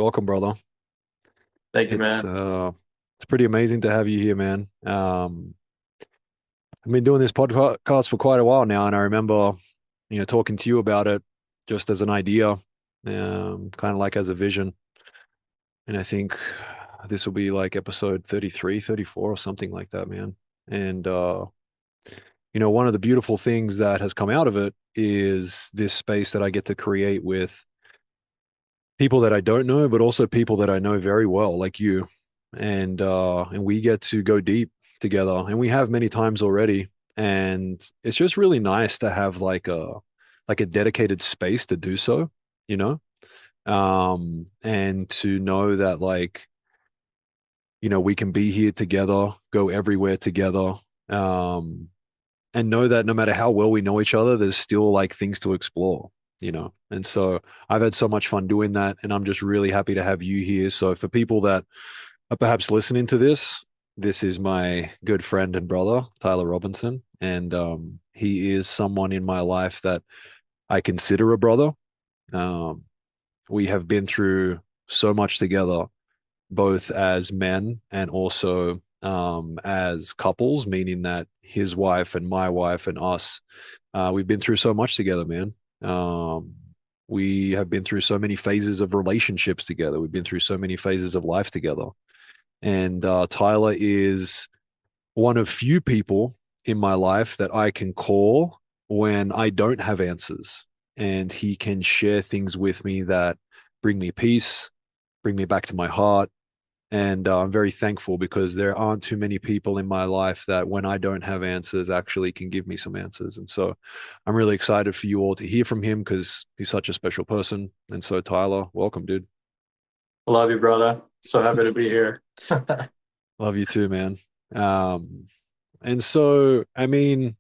Welcome, brother. Thank you, It's man. uh it's pretty amazing to have you here, man. I've been doing this podcast for quite a while now, and I remember, talking to you about it just as an idea, kind of like as a vision. And I think this will be like episode 33, 34, or something like that, man. And one of the beautiful things that has come out of it is this space that I get to create with people that I don't know, but also people that I know very well, like you. And we get to go deep together. And we have many times already. And it's just really nice to have like a dedicated space to do so, you know? And to know that we can be here together, go everywhere together. Um, and know that no matter how well we know each other, there's still like things to explore. And so I've had so much fun doing that, and I'm just really happy to have you here. So for people that are perhaps listening to this, this is my good friend and brother, Tyler Robinson, and he is someone in my life that I consider a brother. Um, we have been through so much together, both as men and also as couples, meaning that his wife and my wife and us, we've been through so much together, man. Um, we have been through so many phases of relationships together. We've been through so many phases of life together. And Tyler is one of few people in my life that I can call when I don't have answers. And he can share things with me that bring me peace, bring me back to my heart, and I'm very thankful because there aren't too many people in my life that, when I don't have answers, actually can give me some answers. And so I'm really excited for you all to hear from him because he's such a special person. And so, Tyler, welcome, dude. Love you, brother. So happy to be here. Love you too, man. Um, and so, I mean,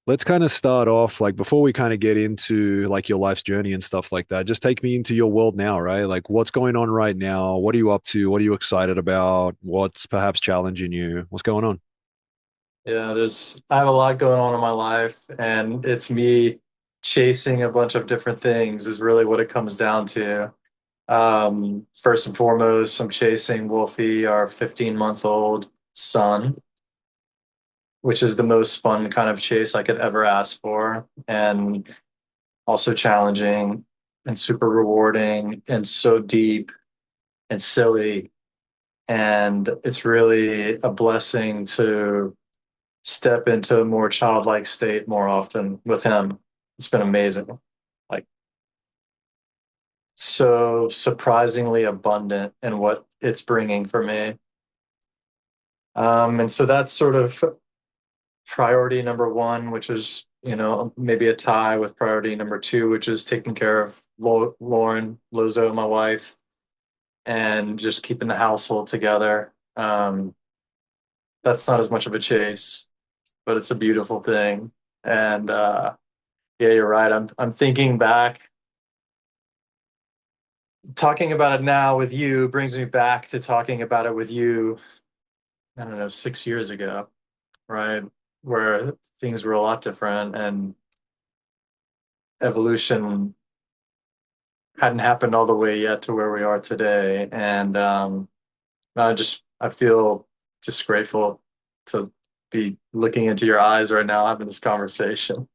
let's kind of start off like before we kind of get into like your life's journey and stuff like that. Just take me into your world now, right? Like what's going on right now? What are you up to? What are you excited about? What's perhaps challenging you? What's going on? Yeah, I have a lot going on in my life, and it's me chasing a bunch of different things is really what it comes down to. First and foremost, I'm chasing Wolfie, our 15-month-old son, which is the most fun kind of chase I could ever ask for, and also challenging and super rewarding and so deep and silly. And it's really a blessing to step into a more childlike state more often with him. It's been amazing. Like, so surprisingly abundant in what it's bringing for me. And so that's sort of priority number one, which is, maybe a tie with priority number two, which is taking care of Lauren, Lozo, my wife, and just keeping the household together. That's not as much of a chase, but it's a beautiful thing. And yeah, you're right. I'm thinking back. Talking about it now with you brings me back to talking about it with you, I don't know, 6 years ago, right? Where things were a lot different and evolution hadn't happened all the way yet to where we are today. And I feel just grateful to be looking into your eyes right now, having this conversation.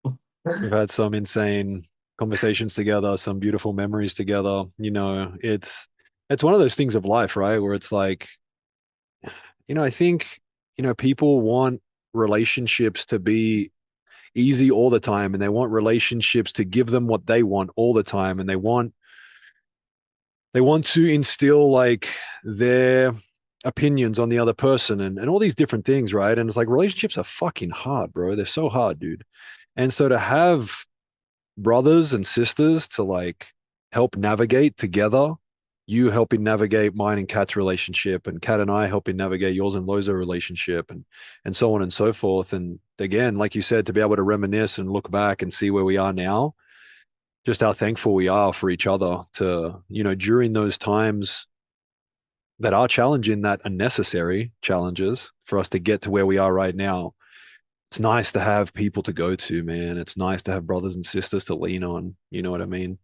We've had some insane conversations together, some beautiful memories together. It's one of those things of life, right? Where it's like, I think, people want relationships to be easy all the time, and they want relationships to give them what they want all the time, and they want to instill like their opinions on the other person and all these different things, right? And it's like relationships are fucking hard, bro. They're so hard, dude. And so to have brothers and sisters to like help navigate together. You helping navigate mine and Kat's relationship, and Kat and I helping navigate yours and Loza relationship, and so on and so forth. And again, like you said, to be able to reminisce and look back and see where we are now, just how thankful we are for each other to, during those times that are challenging, that are necessary challenges for us to get to where we are right now. It's nice to have people to go to, man. It's nice to have brothers and sisters to lean on. You know what I mean?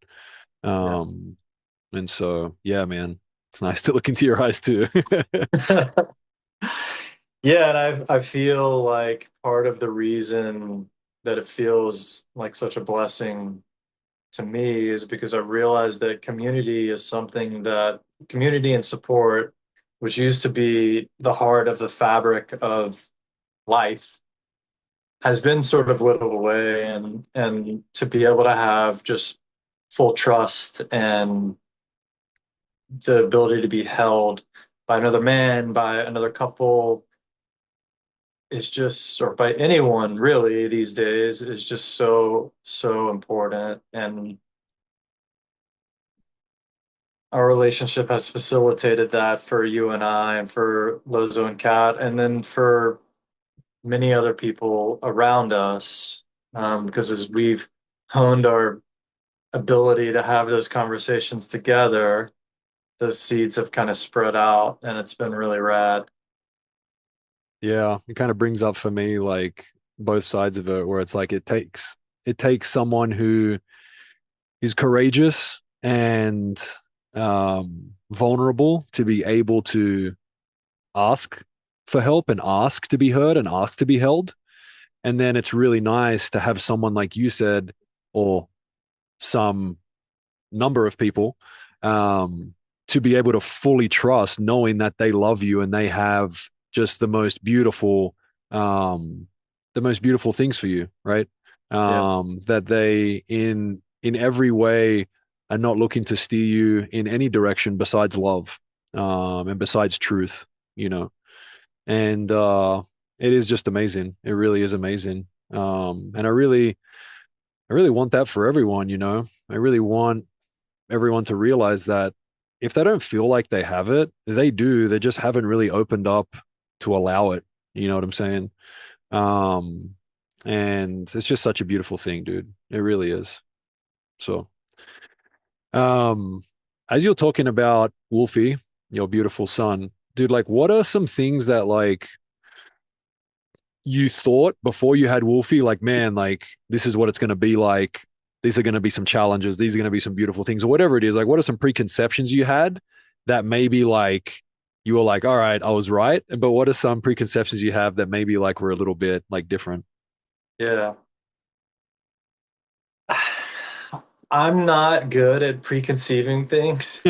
Yeah. Um, And so, yeah, man, it's nice to look into your eyes too. Yeah, and I feel like part of the reason that it feels like such a blessing to me is because I realized that community is something that community and support, which used to be the heart of the fabric of life, has been sort of whittled away, and to be able to have just full trust and the ability to be held by another man, by another couple is just, or by anyone really these days, is just so, so important. And our relationship has facilitated that for you and I, and for Lozo and Kat, and then for many other people around us. Because as we've honed our ability to have those conversations together, those seeds have kind of spread out, and it's been really rad. Yeah, it kind of brings up for me like both sides of it, where it's like it takes someone who is courageous and vulnerable to be able to ask for help and ask to be heard and ask to be held. And then it's really nice to have someone like you said, or some number of people, um, to be able to fully trust, knowing that they love you and they have just um, the most beautiful things for you, right? Yeah, That they in every way are not looking to steer you in any direction besides love, and besides truth, you know. And it is just amazing. It really is amazing. And I really want that for everyone, you know. I really want everyone to realize that if they don't feel like they have it, they do. They just haven't really opened up to allow it. You know what I'm saying? Um, and it's just such a beautiful thing, dude. It really is. So, um, as you're talking about Wolfie, your beautiful son, dude, like, what are some things that like you thought before you had Wolfie, like, man, like this is what it's going to be like. These are going to be some challenges. These are going to be some beautiful things, or whatever it is. Like, what are some preconceptions you had that maybe like you were like, all right, I was right. But what are some preconceptions you have that maybe like were a little bit like different? yeah. I'm not good at preconceiving things.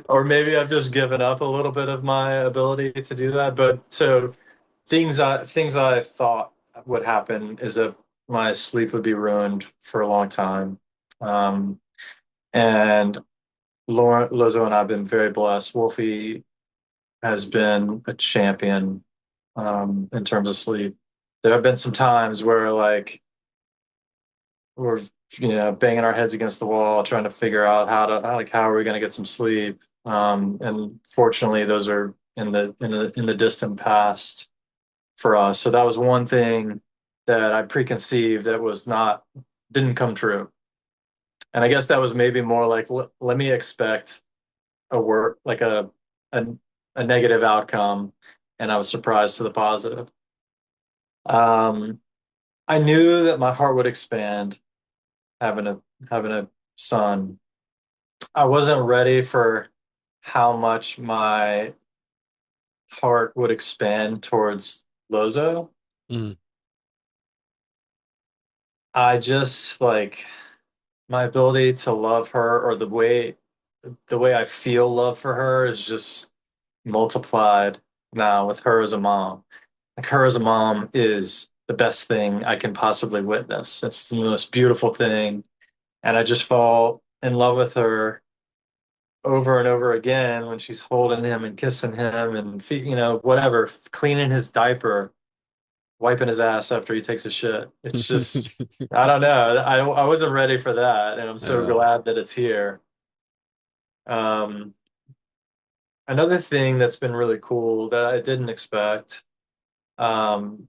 Or maybe I've just given up a little bit of my ability to do that. But so things I thought would happen is that my sleep would be ruined for a long time. Um, and Lauren, Lizzo and I have been very blessed. Wolfie has been a champion in terms of sleep. There have been some times where like we're banging our heads against the wall trying to figure out how are we going to get some sleep, and fortunately those are in the distant past for us. So that was one thing that I preconceived that was not didn't come true. And I guess that was maybe more like let me expect a work like a a negative outcome, and I was surprised to the positive. um I knew that my heart would expand having a son. I wasn't ready for how much my heart would expand towards Lozo. Mm, I just like my ability to love her, or the way I feel love for her is just multiplied now with her as a mom. Like her as a mom is the best thing I can possibly witness. It's the most beautiful thing. And I just fall in love with her over and over again when she's holding him and kissing him and whatever, cleaning his diaper, wiping his ass after he takes a shit. It's just, I don't know. I wasn't ready for that, and I'm so yeah. glad that it's here. Um, Another thing that's been really cool that I didn't expect, um,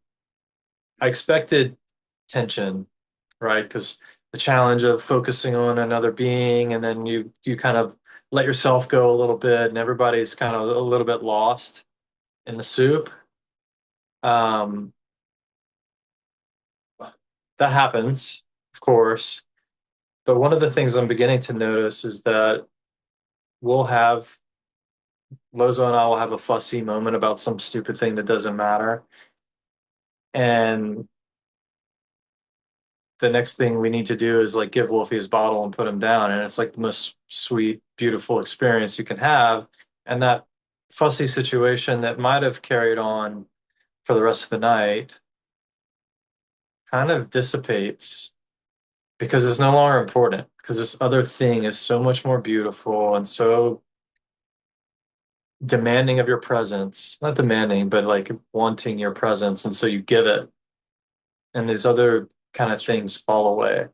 I expected tension, right? Because the challenge of focusing on another being, and then you kind of let yourself go a little bit, and everybody's kind of a little bit lost in the soup. Um, that happens, of course, But one of the things I'm beginning to notice is that we'll have Lozo and I will have a fussy moment about some stupid thing that doesn't matter. And the next thing we need to do is like give Wolfie his bottle and put him down. And it's like the most sweet, beautiful experience you can have. And that fussy situation that might have carried on for the rest of the night kind of dissipates because it's no longer important because this other thing is so much more beautiful and so demanding of your presence. Not demanding, but like wanting your presence. And so you give it, and these other kind of things fall away.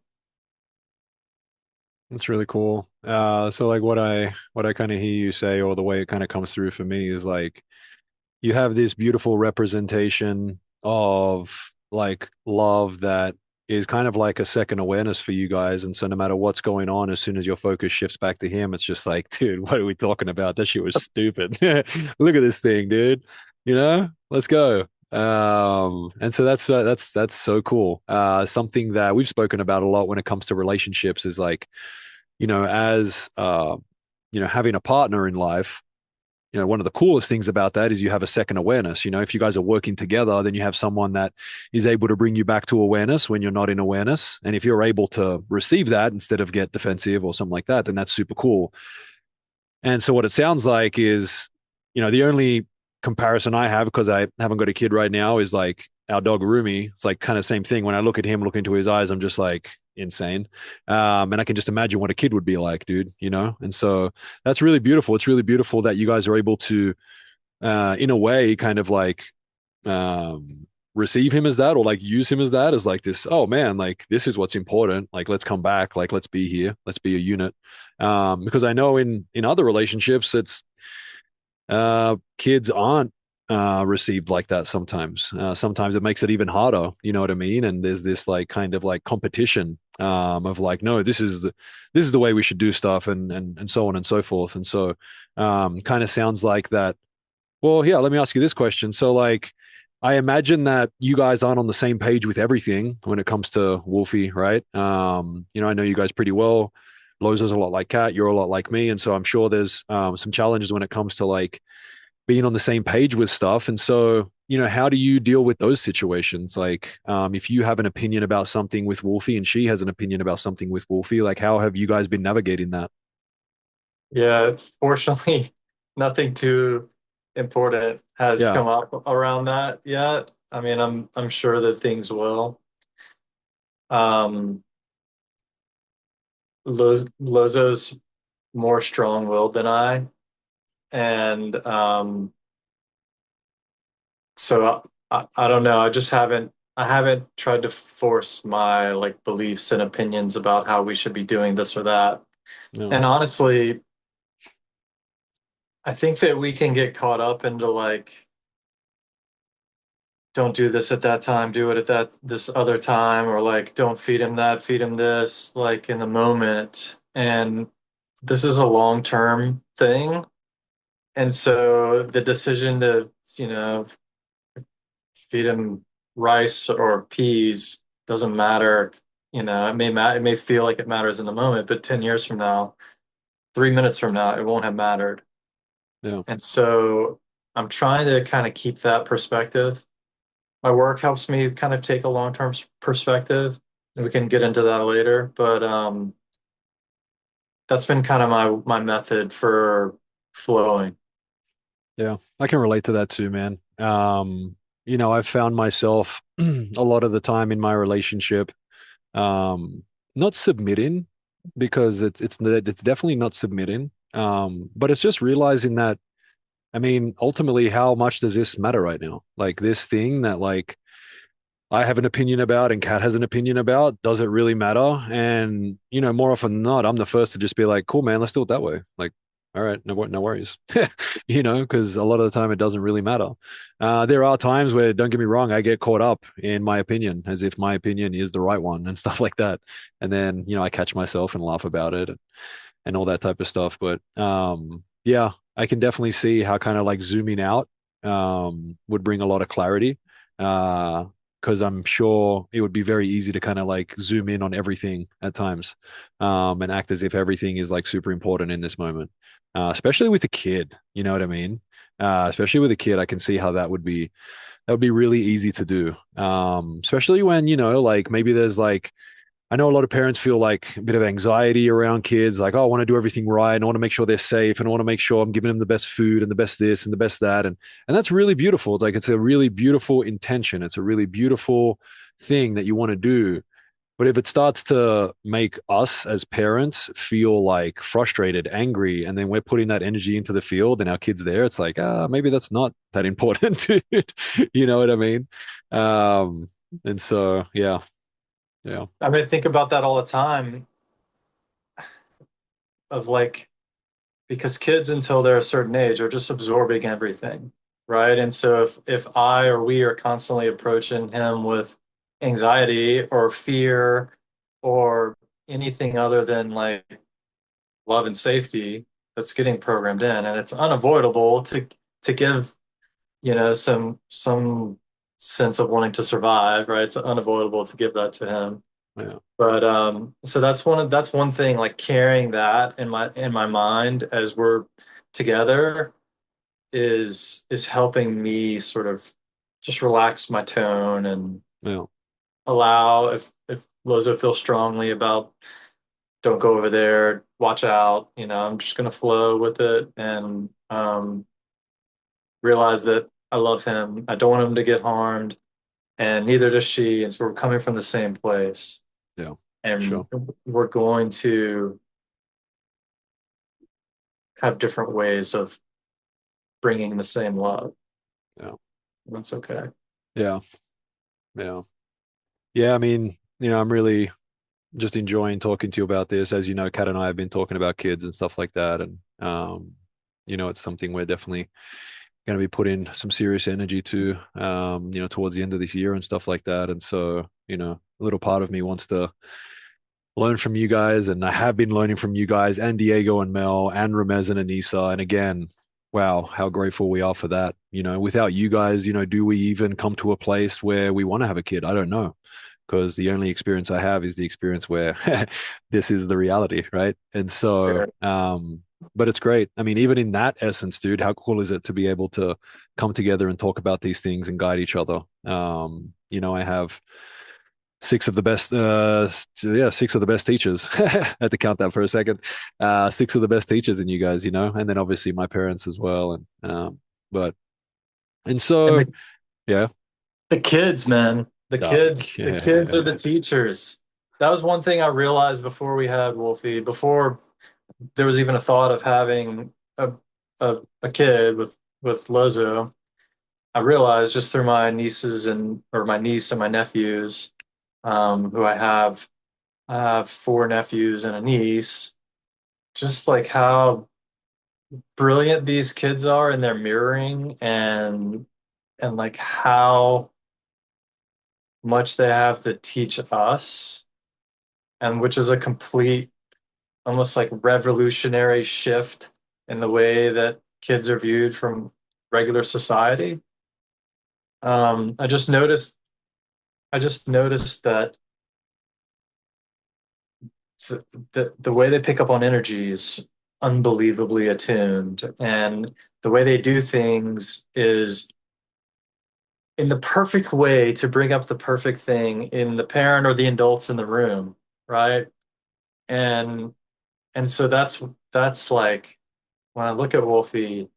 That's really cool. So like what I kind of hear you say, or the way it kind of comes through for me is like you have this beautiful representation of like love that is kind of like a second awareness for you guys. And so no matter what's going on, as soon as your focus shifts back to him, it's just like, dude, what are we talking about? That shit was stupid. Look at this thing, dude. Let's go. And so that's so cool. Something that we've spoken about a lot when it comes to relationships is like, as having a partner in life, one of the coolest things about that is you have a second awareness. If you guys are working together, then you have someone that is able to bring you back to awareness when you're not in awareness. And if you're able to receive that instead of get defensive or something like that, then that's super cool. And so what it sounds like is, the only comparison I have, because I haven't got a kid right now, is like our dog Rumi. It's like kind of same thing. When I look at him, look into his eyes, I'm just like insane. And I can just imagine what a kid would be like, dude. And so that's really beautiful. It's really beautiful that you guys are able to, in a way, kind of like receive him as that, or like use him as that, as like this, oh man, like this is what's important, like let's come back, like let's be here, let's be a unit. Because I know in other relationships it's kids aren't received like that sometimes. Sometimes it makes it even harder, you know what I mean? And there's this like kind of like competition of like, no, this is the way we should do stuff, and so on and so forth. And so kind of sounds like that. Well, yeah, let me ask you this question. So, like, I imagine that you guys aren't on the same page with everything when it comes to Wolfie, right? I know you guys pretty well. Loza's a lot like Kat, you're a lot like me, and so I'm sure there's some challenges when it comes to like being on the same page with stuff. And so, how do you deal with those situations? Like, if you have an opinion about something with Wolfie and she has an opinion about something with Wolfie, like, how have you guys been navigating that? Yeah, fortunately, nothing too important has Yeah, come up around that yet. I mean, I'm sure that things will. Um, Lozo's more strong-willed than I, and so I don't know. I haven't tried to force my like beliefs and opinions about how we should be doing this or that. yeah, And honestly, I think that we can get caught up into like, don't do this at that time, do it at that this other time, or like don't feed him that, feed him this, like in the moment. And this is a long-term thing. And so the decision to, feed him rice or peas doesn't matter. It may feel like it matters in the moment, but 10 years from now, 3 minutes from now, it won't have mattered. yeah, And so I'm trying to kind of keep that perspective. My work helps me kind of take a long-term perspective, and we can get into that later. But that's been kind of my method for flowing. yeah. I can relate to that too, man. I've found myself a lot of the time in my relationship, not submitting, because it's definitely not submitting. But it's just realizing that, I mean, ultimately, how much does this matter right now? Like this thing that like I have an opinion about and Kat has an opinion about, does it really matter? And, more often than not, I'm the first to just be like, cool, man, let's do it that way. Like, all right, no worries. Because a lot of the time it doesn't really matter. There are times where, don't get me wrong, I get caught up in my opinion as if my opinion is the right one and stuff like that. And then, I catch myself and laugh about it and all that type of stuff. But yeah, I can definitely see how kind of like zooming out would bring a lot of clarity. because I'm sure it would be very easy to kind of like zoom in on everything at times, and act as if everything is like super important in this moment, especially with a kid. You know what I mean? Especially with a kid, I can see how that would be really easy to do. Especially when, like maybe there's like, I know a lot of parents feel like a bit of anxiety around kids, like, oh, I want to do everything right, and I want to make sure they're safe, and I want to make sure I'm giving them the best food and the best this and the best that, and that's really beautiful. It's like it's a really beautiful intention. It's a really beautiful thing that you want to do. But if it starts to make us as parents feel like frustrated, angry, and then we're putting that energy into the field and our kids there, it's like, maybe that's not that important, dude. You know what I mean? Um, and so, yeah, yeah, I mean, think about that all the time of like, because kids until they're a certain age are just absorbing everything, right? And so if I or we are constantly approaching him with anxiety or fear or anything other than like love and safety, that's getting programmed in, and it's unavoidable to give, some sense of wanting to survive, right? It's unavoidable to give that to him. yeah, But so that's one thing, like carrying that in my mind as we're together is helping me sort of just relax my tone and yeah, allow, if Lozo feels strongly about don't go over there, watch out, I'm just gonna flow with it and realize that I love him. I don't want him to get harmed, and neither does she. And so we're coming from the same place, yeah, for and sure. we're going to have different ways of bringing the same love. Yeah, That's okay. yeah, yeah, yeah. I mean, I'm really just enjoying talking to you about this. As you know, Kat and I have been talking about kids and stuff like that, and it's something we're definitely going to be putting some serious energy to, towards the end of this year and stuff like that. And so, a little part of me wants to learn from you guys, and I have been learning from you guys and Diego and Mel and Ramez and Anissa. And again, wow, how grateful we are for that. Without you guys, do we even come to a place where we want to have a kid? I don't know, because the only experience I have is the experience where this is the reality, right? And so, but it's great. I mean, even in that essence, dude, how cool is it to be able to come together and talk about these things and guide each other? I have six of the best, yeah, six of the best teachers. I had to count that for a second. Six of the best teachers in you guys, and then obviously my parents as well. But, and And so, the, yeah, the kids, man, the uh, kids, the kids are the teachers. That was one thing I realized before we had Wolfie, before there was even a thought of having a kid with Lozo. I realized just through my nieces or my niece and my nephews, who I have four nephews and a niece, just like how brilliant these kids are in their mirroring and like how much they have to teach us, and which is a complete, almost like revolutionary shift in the way that kids are viewed from regular society. Um, I just noticed I just noticed that the way they pick up on energy is unbelievably attuned, and the way they do things is in the perfect way to bring up the perfect thing in the parent or the adults in the room, right? And and so that's like when I look at Wolfie,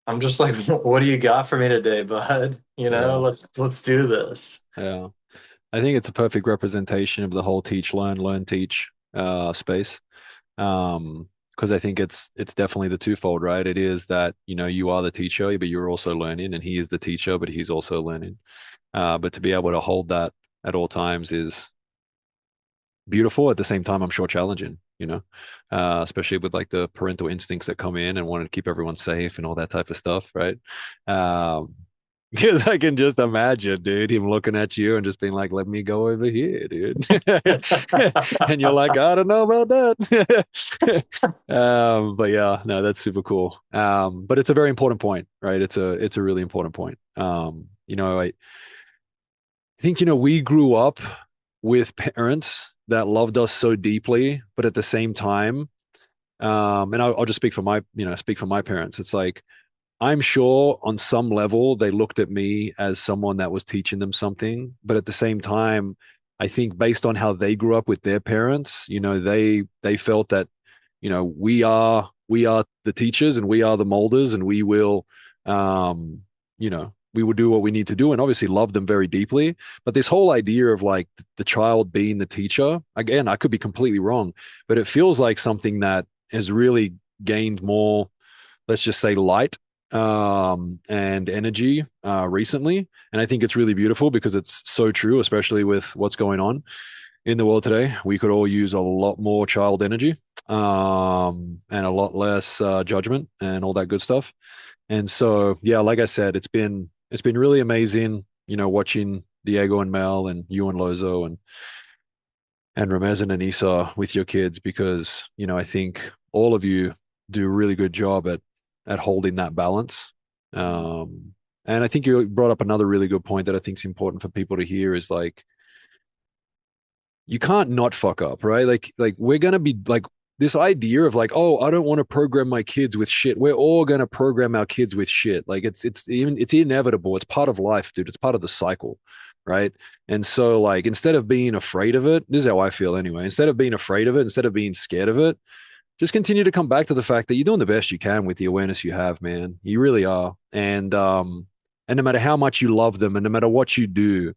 I'm just like, what do you got for me today, bud? yeah, Let's do this. yeah. I think it's a perfect representation of the whole learn, teach space. Because I think it's definitely the twofold, right? It is that, you are the teacher, but you're also learning, and he is the teacher, but he's also learning. But to be able to hold that at all times is beautiful. At the same time, I'm sure challenging, especially with like the parental instincts that come in and wanting to keep everyone safe and all that type of stuff, right? Um, because I can just imagine, dude, him looking at you and just being like, let me go over here, dude. And you're like, I don't know about that. But yeah, no, that's super cool. But it's a very important point, right? It's a really important point. I think, we grew up with parents that loved us so deeply, but at the same time, and I'll just speak for my parents. It's like, I'm sure on some level they looked at me as someone that was teaching them something, but at the same time, I think based on how they grew up with their parents, they felt that, we are the teachers and we are the molders and we will do what we need to do and obviously love them very deeply. But this whole idea of like the child being the teacher, again, I could be completely wrong, but it feels like something that has really gained more, let's just say, light and energy recently. And I think it's really beautiful because it's so true, especially with what's going on in the world today. We could all use a lot more child energy and a lot less judgment and all that good stuff. And so, yeah, like I said, it's been really amazing, watching Diego and Mel and you and Lozo and Ramez and Anissa with your kids because, I think all of you do a really good job at holding that balance. Um, and I think you brought up another really good point that I think is important for people to hear is like you can't not fuck up, right? Like we're gonna be like this idea of like, oh, I don't want to program my kids with shit. We're all gonna program our kids with shit. Like it's inevitable. It's part of life, dude. It's part of the cycle, right? And so like instead of being afraid of it, this is how I feel anyway. Instead of being afraid of it, instead of being scared of it, just continue to come back to the fact that you're doing the best you can with the awareness you have, man. You really are. And no matter how much you love them and no matter what you do,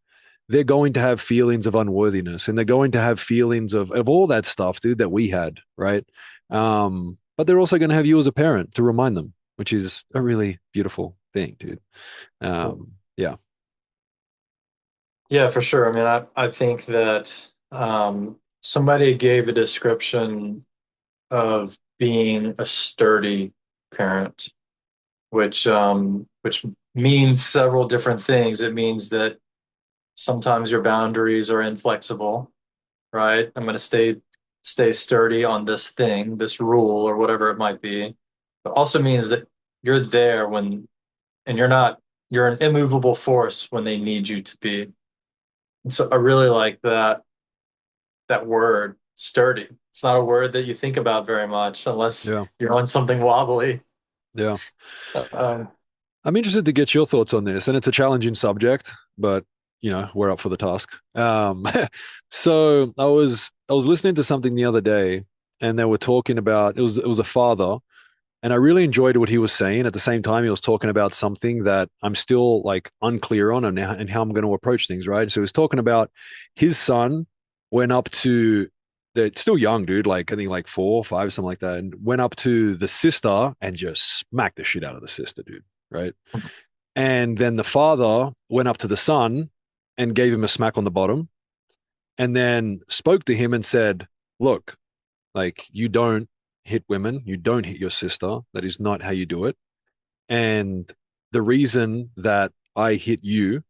they're going to have feelings of unworthiness and they're going to have feelings of all that stuff, dude, that we had, right? But they're also going to have you as a parent to remind them, which is a really beautiful thing, dude. Yeah. Yeah, for sure. I mean, I think that somebody gave a description of being a sturdy parent, which means several different things. It means that sometimes your boundaries are inflexible, right? I'm going to stay sturdy on this thing, this rule, or whatever it might be. It also means that you're there when, and you're an immovable force when they need you to be. And so I really like that word, sturdy. It's not a word that you think about very much unless Yeah. you're on something wobbly. Yeah. Um, I'm interested to get your thoughts on this, and it's a challenging subject, but we're up for the task. So I was listening to something the other day, and they were talking about it was a father, and I really enjoyed what he was saying. At the same time, he was talking about something that I'm still like unclear on and how I'm going to approach things, right? So he was talking about his son went up to they're still young, dude, like I think like 4 or 5, something like that, and went up to the sister and just smacked the shit out of the sister, dude, right? And then the father went up to the son and gave him a smack on the bottom and then spoke to him and said, look, like you don't hit women, you don't hit your sister. That is not how you do it. And the reason that I hit you,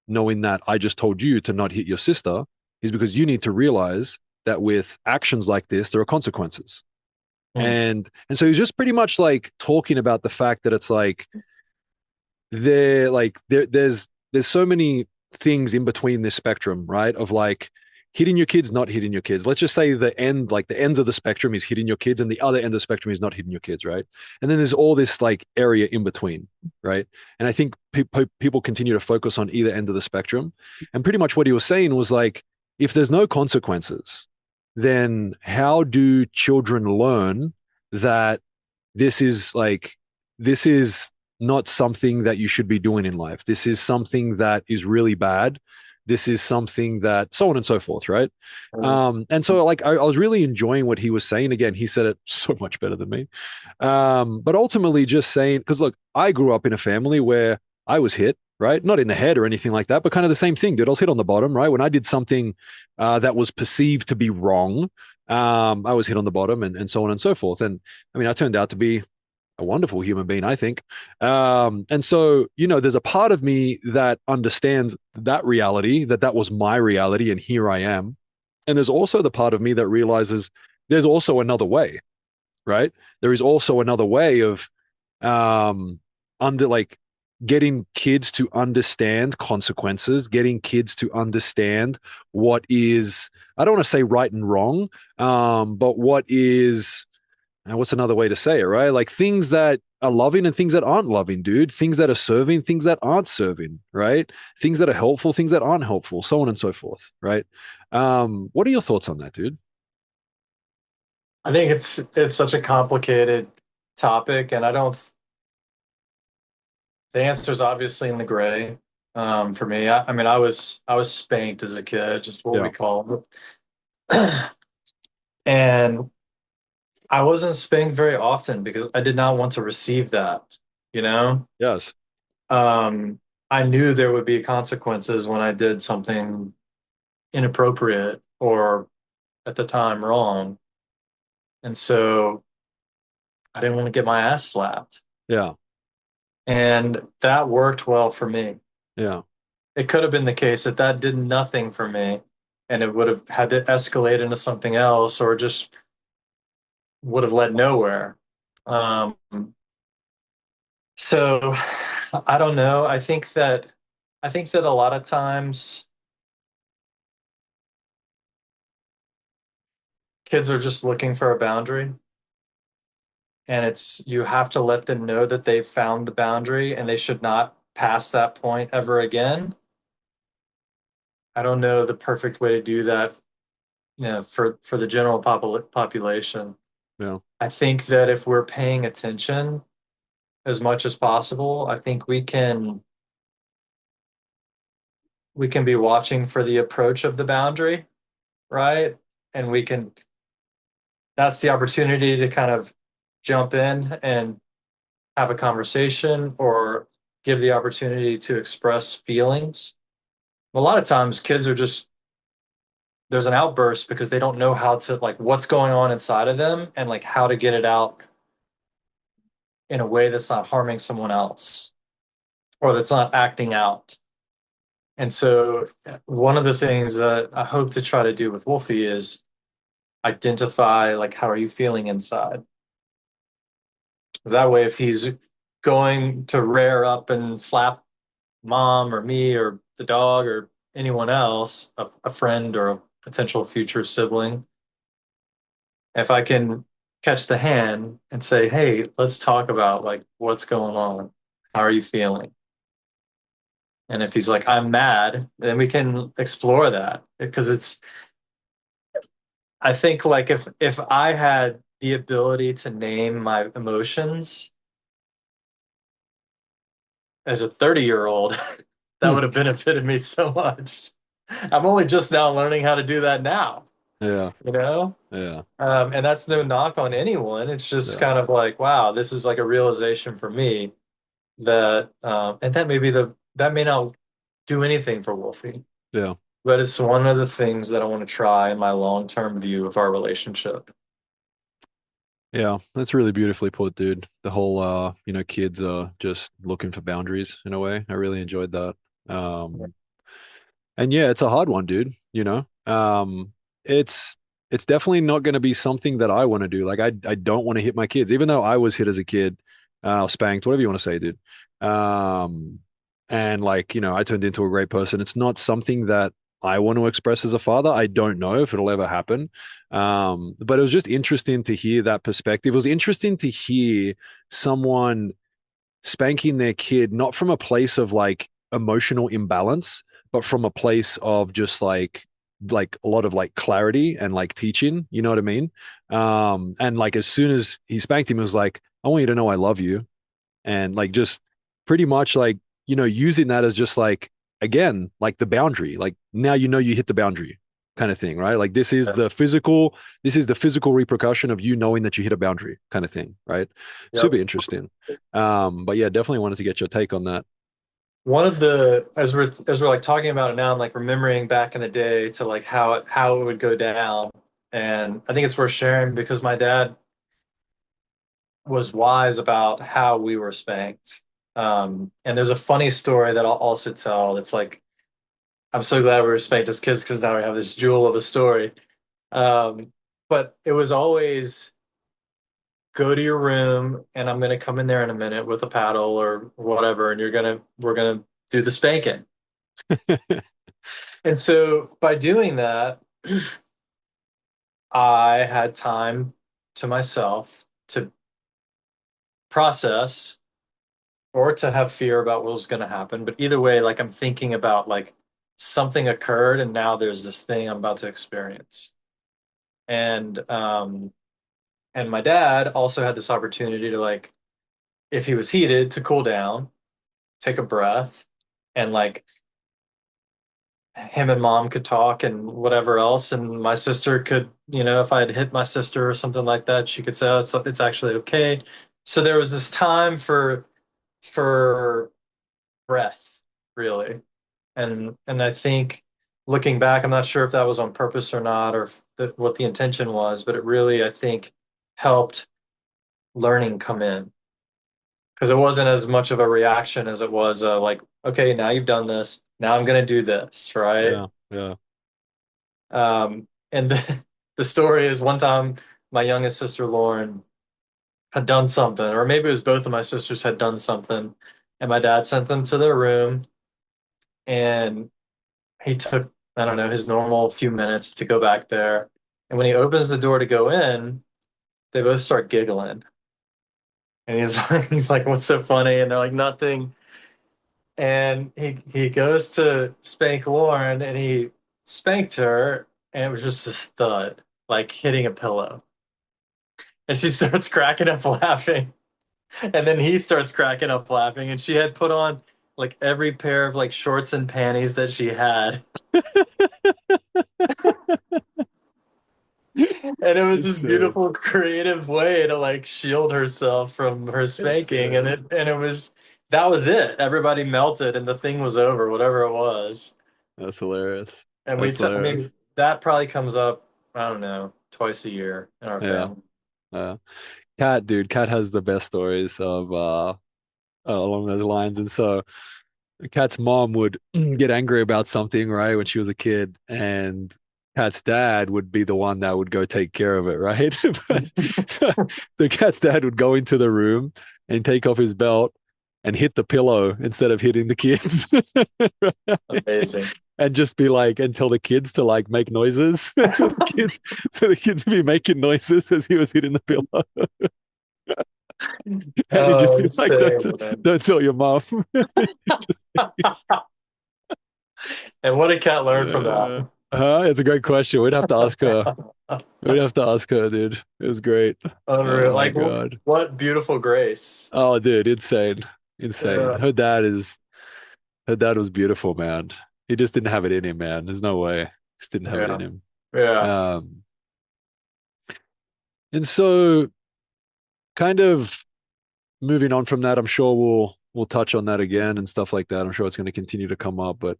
knowing that I just told you to not hit your sister, is because you need to realize that with actions like this, there are consequences. And so he's just pretty much like talking about the fact that it's like there's so many things in between this spectrum, right? Of like hitting your kids, not hitting your kids. Let's just say the ends of the spectrum is hitting your kids, and the other end of the spectrum is not hitting your kids, right? And then there's all this like area in between, right? And I think people continue to focus on either end of the spectrum. And pretty much what he was saying was like, if there's no consequences, then how do children learn that this is like this is not something that you should be doing in life. This is something that is really bad. This is something that so on and so forth, right? And so like I was really enjoying what he was saying. Again, he said it so much better than me. But ultimately just saying, because look, I grew up in a family where I was hit, right? Not in the head or anything like that, but kind of the same thing, dude. I was hit on the bottom, right? When I did something that was perceived to be wrong, I was hit on the bottom and so on and so forth. And I mean, I turned out to be a wonderful human being, I think. And so, there's a part of me that understands that reality, that was my reality, and here I am. And there's also the part of me that realizes there's also another way, right? There is also another way of under like getting kids to understand consequences, getting kids to understand what is, I don't want to say right and wrong, but what is, and what's another way to say it, right? Like things that are loving and things that aren't loving, dude. Things that are serving, things that aren't serving, right? Things that are helpful, things that aren't helpful, so on and so forth, right? What are your thoughts on that, dude? I think it's such a complicated topic, and I don't. The answer is obviously in the gray. For me, I mean, I was spanked as a kid, just what we Yeah. call it, and I wasn't spanked very often because I did not want to receive that. You know, Yes. um, I knew there would be consequences when I did something inappropriate or at the time wrong, and so I didn't want to get my ass slapped. Yeah. And that worked well for me. Yeah. It could have been the case that that did nothing for me and it would have had to escalate into something else or just would have led nowhere. Um, so I don't know. I think that a lot of times kids are just looking for a boundary and it's you have to let them know that they've found the boundary and they should not pass that point ever again. I don't know the perfect way to do that, for the general population. Yeah. I think that if we're paying attention as much as possible, I think we can be watching for the approach of the boundary, right? And we can that's the opportunity to kind of jump in and have a conversation or give the opportunity to express feelings. A lot of times kids are just there's an outburst because they don't know how to like what's going on inside of them and like how to get it out in a way that's not harming someone else or that's not acting out. And so, one of the things that I hope to try to do with Wolfie is identify, like, how are you feeling inside? 'Cause that way, if he's going to rear up and slap mom or me or the dog or anyone else, a friend or a potential future sibling, if I can catch the hand and say, hey, let's talk about like what's going on. How are you feeling? And if he's like, I'm mad, then we can explore that because I think like if I had the ability to name my emotions as a 30-year-old, that Hmm. would have benefited me so much. I'm only just now learning how to do that now, Yeah. you know? Yeah. And that's no knock on anyone. It's just Yeah. kind of like, wow, this is like a realization for me that, and that may not do anything for Wolfie, Yeah. but it's one of the things that I want to try in my long-term view of our relationship. Yeah. That's really beautifully put, dude. The whole kids are just looking for boundaries in a way. I really enjoyed that. Um And yeah, it's a hard one, dude. It's it's definitely not going to be something that I want to do. Like I don't want to hit my kids, even though I was hit as a kid, or spanked, whatever you want to say, dude. Um, and like I turned into a great person. It's not something that I want to express as a father. I don't know if it'll ever happen. But it was just interesting to hear that perspective. It was interesting to hear someone spanking their kid not from a place of like emotional imbalance but from a place of just like a lot of like clarity and like teaching, you know what I mean? And like as soon as he spanked him, it was like, I want you to know I love you. And like just pretty much like using that as just like again like the boundary, like now you hit the boundary kind of thing, right? Like this is the physical repercussion of you knowing that you hit a boundary kind of thing, right? Super Yep. interesting. But yeah, definitely wanted to get your take on that. One of the as we're like talking about it now, I'm like remembering back in the day to like how it would go down, and I think it's worth sharing because my dad was wise about how we were spanked. And there's a funny story that I'll also tell. It's like I'm so glad we were spanked as kids because now we have this jewel of a story. Um, but it was always go to your room and I'm gonna come in there in a minute with a paddle or whatever, and we're gonna do the spanking. And so by doing that, I had time to myself to process or to have fear about what was going to happen. But either way, like I'm thinking about like something occurred and now there's this thing I'm about to experience. And and my dad also had this opportunity to like if he was heated to cool down, take a breath, and like him and mom could talk and whatever else, and my sister could, if I had hit my sister or something like that, she could say, "Oh, it's actually okay." So there was this time for breath, really. And I think looking back, I'm not sure if that was on purpose or not, or what the intention was, but it really, I think, helped learning come in because it wasn't as much of a reaction as it was like, okay, now you've done this, now I'm gonna do this, right? Yeah, yeah. And the story is one time my youngest sister Lauren had done something, or maybe it was both of my sisters had done something, and my dad sent them to their room, and he took, I don't know, his normal few minutes to go back there. And when he opens the door to go in, they both start giggling. And he's he's like, "What's so funny?" And they're like, "Nothing." And he goes to spank Lauren, and he spanked her, and it was just this thud, like hitting a pillow. And she starts cracking up laughing. And then he starts cracking up laughing. And she had put on like every pair of like shorts and panties that she had. And it was It's this sad. beautiful, creative way to like shield herself from her It's spanking. And sad. it was that was it. Everybody melted and the thing was over, whatever it was. That's hilarious. And That's I mean, hilarious. that probably comes up, I don't know, twice a year in our Yeah. family. Cat, dude, Cat has the best stories of along those lines. And so Kat's mom would get angry about something, right, when she was a kid, and Kat's dad would be the one that would go take care of it, right? But so Kat's dad would go into the room and take off his belt and hit the pillow instead of hitting the kids. Amazing. And just be like, and tell the kids to like make noises. So the kids would be making noises as he was hitting the pillow. And he'd just Oh, be like, insane, man. don't tell your mom. And what did Kat learn from that? It's a great question. We'd have to ask her. We'd have to ask her, dude. It was great. Oh Unreal. my Like, God. what beautiful grace. Oh, dude, insane. Insane. Yeah, Her dad was beautiful, man. He just didn't have it in him, man. There's no way. Just didn't have it in yeah, him. yeah, Um, and so kind of moving on from that, I'm sure we'll touch on that again and stuff like that. I'm sure it's going to continue to come up, but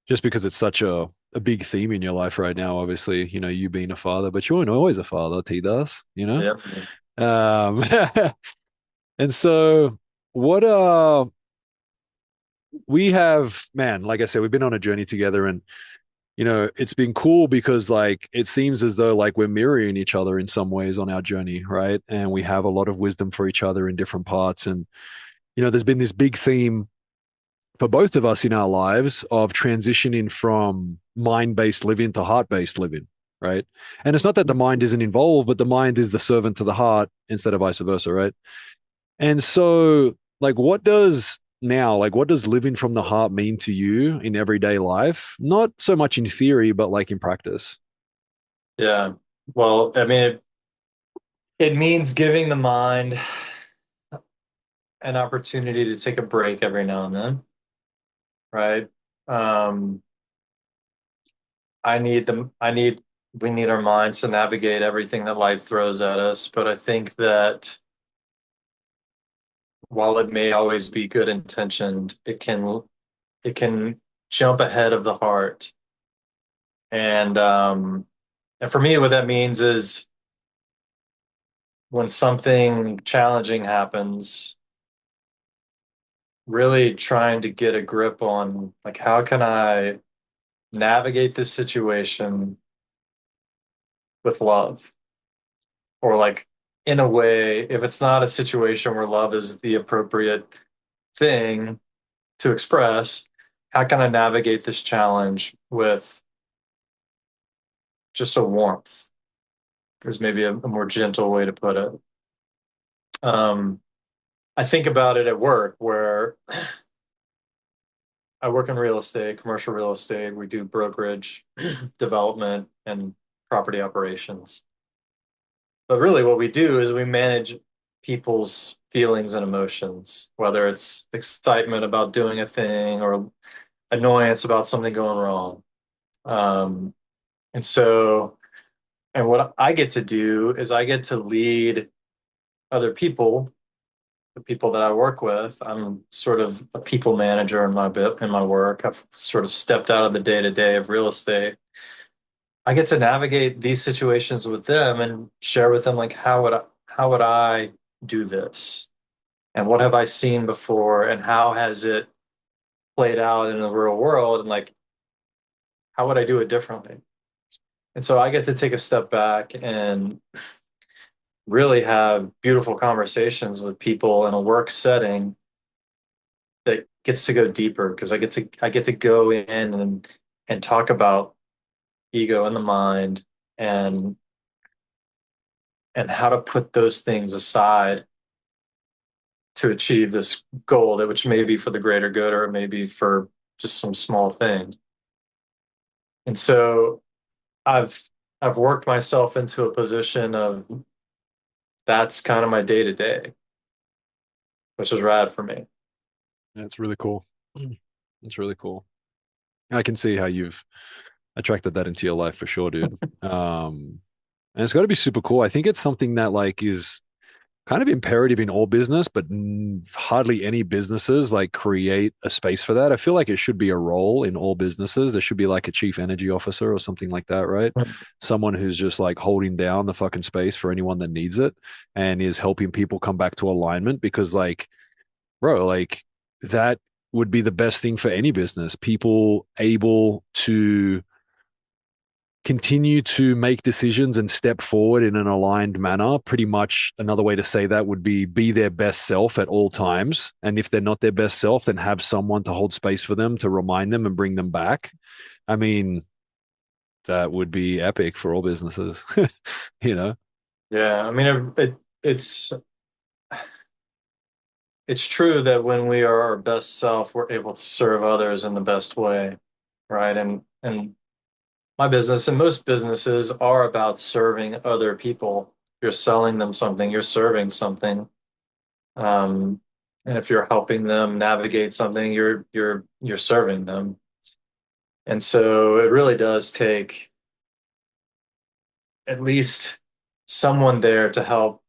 just because it's such a big theme in your life right now, obviously, you being a father, but you weren't always a father, T does, yeah. Um, and so what we have, man, like I said, we've been on a journey together, and it's been cool because like it seems as though like we're mirroring each other in some ways on our journey, right? And we have a lot of wisdom for each other in different parts. And there's been this big theme for both of us in our lives of transitioning from mind-based living to heart-based living, right? And it's not that the mind isn't involved, but the mind is the servant to the heart instead of vice versa, right? And so, like, what does living from the heart mean to you in everyday life? Not so much in theory, but like in practice. Yeah. Well, I mean, it means giving the mind an opportunity to take a break every now and then, right? Um, we need our minds to navigate everything that life throws at us. But I think that while it may always be good intentioned, it can jump ahead of the heart. And and for me, what that means is when something challenging happens, really trying to get a grip on like how can I navigate this situation with love or like in a way, if it's not a situation where love is the appropriate thing to express, how can I navigate this challenge with just a warmth? Is maybe a more gentle way to put it. Um, I think about it at work where I work in real estate, commercial real estate. We do brokerage, development, and property operations. But really, what we do is we manage people's feelings and emotions, whether it's excitement about doing a thing or annoyance about something going wrong. Um, and so, and what I get to do is I get to lead other people, the people that I work with. I'm sort of a people manager in my bit in my work. I've sort of stepped out of the day to day of real estate. I get to navigate these situations with them and share with them like how would I do this? And what have I seen before and how has it played out in the real world and like how would I do it differently? And so I get to take a step back and really have beautiful conversations with people in a work setting that gets to go deeper because I get to go in and talk about ego in the mind and and how to put those things aside to achieve this goal that which may be for the greater good or it may be for just some small thing. And so I've I've worked myself into a position of that's kind of my day to day, which is rad for me. Yeah, it's really cool. It's really cool. I can see how you've attracted that into your life for sure, dude. And it's got to be super cool. I think it's something that like is kind of imperative in all business, but hardly any businesses like create a space for that. I feel like it should be a role in all businesses. There should be like a chief energy officer or something like that, right? Someone who's just like holding down the fucking space for anyone that needs it and is helping people come back to alignment because like, bro, like that would be the best thing for any business. People able to continue to make decisions and step forward in an aligned manner. Pretty much another way to say that would be their best self at all times. And if they're not their best self, then have someone to hold space for them to remind them and bring them back. I mean, that would be epic for all businesses, you know? Yeah, I mean it's true that when we are our best self, we're able to serve others in the best way, right? And my business and most businesses are about serving other people. You're selling them something, you're serving something. Um, and if you're helping them navigate something, you're serving them. And so it really does take at least someone there to help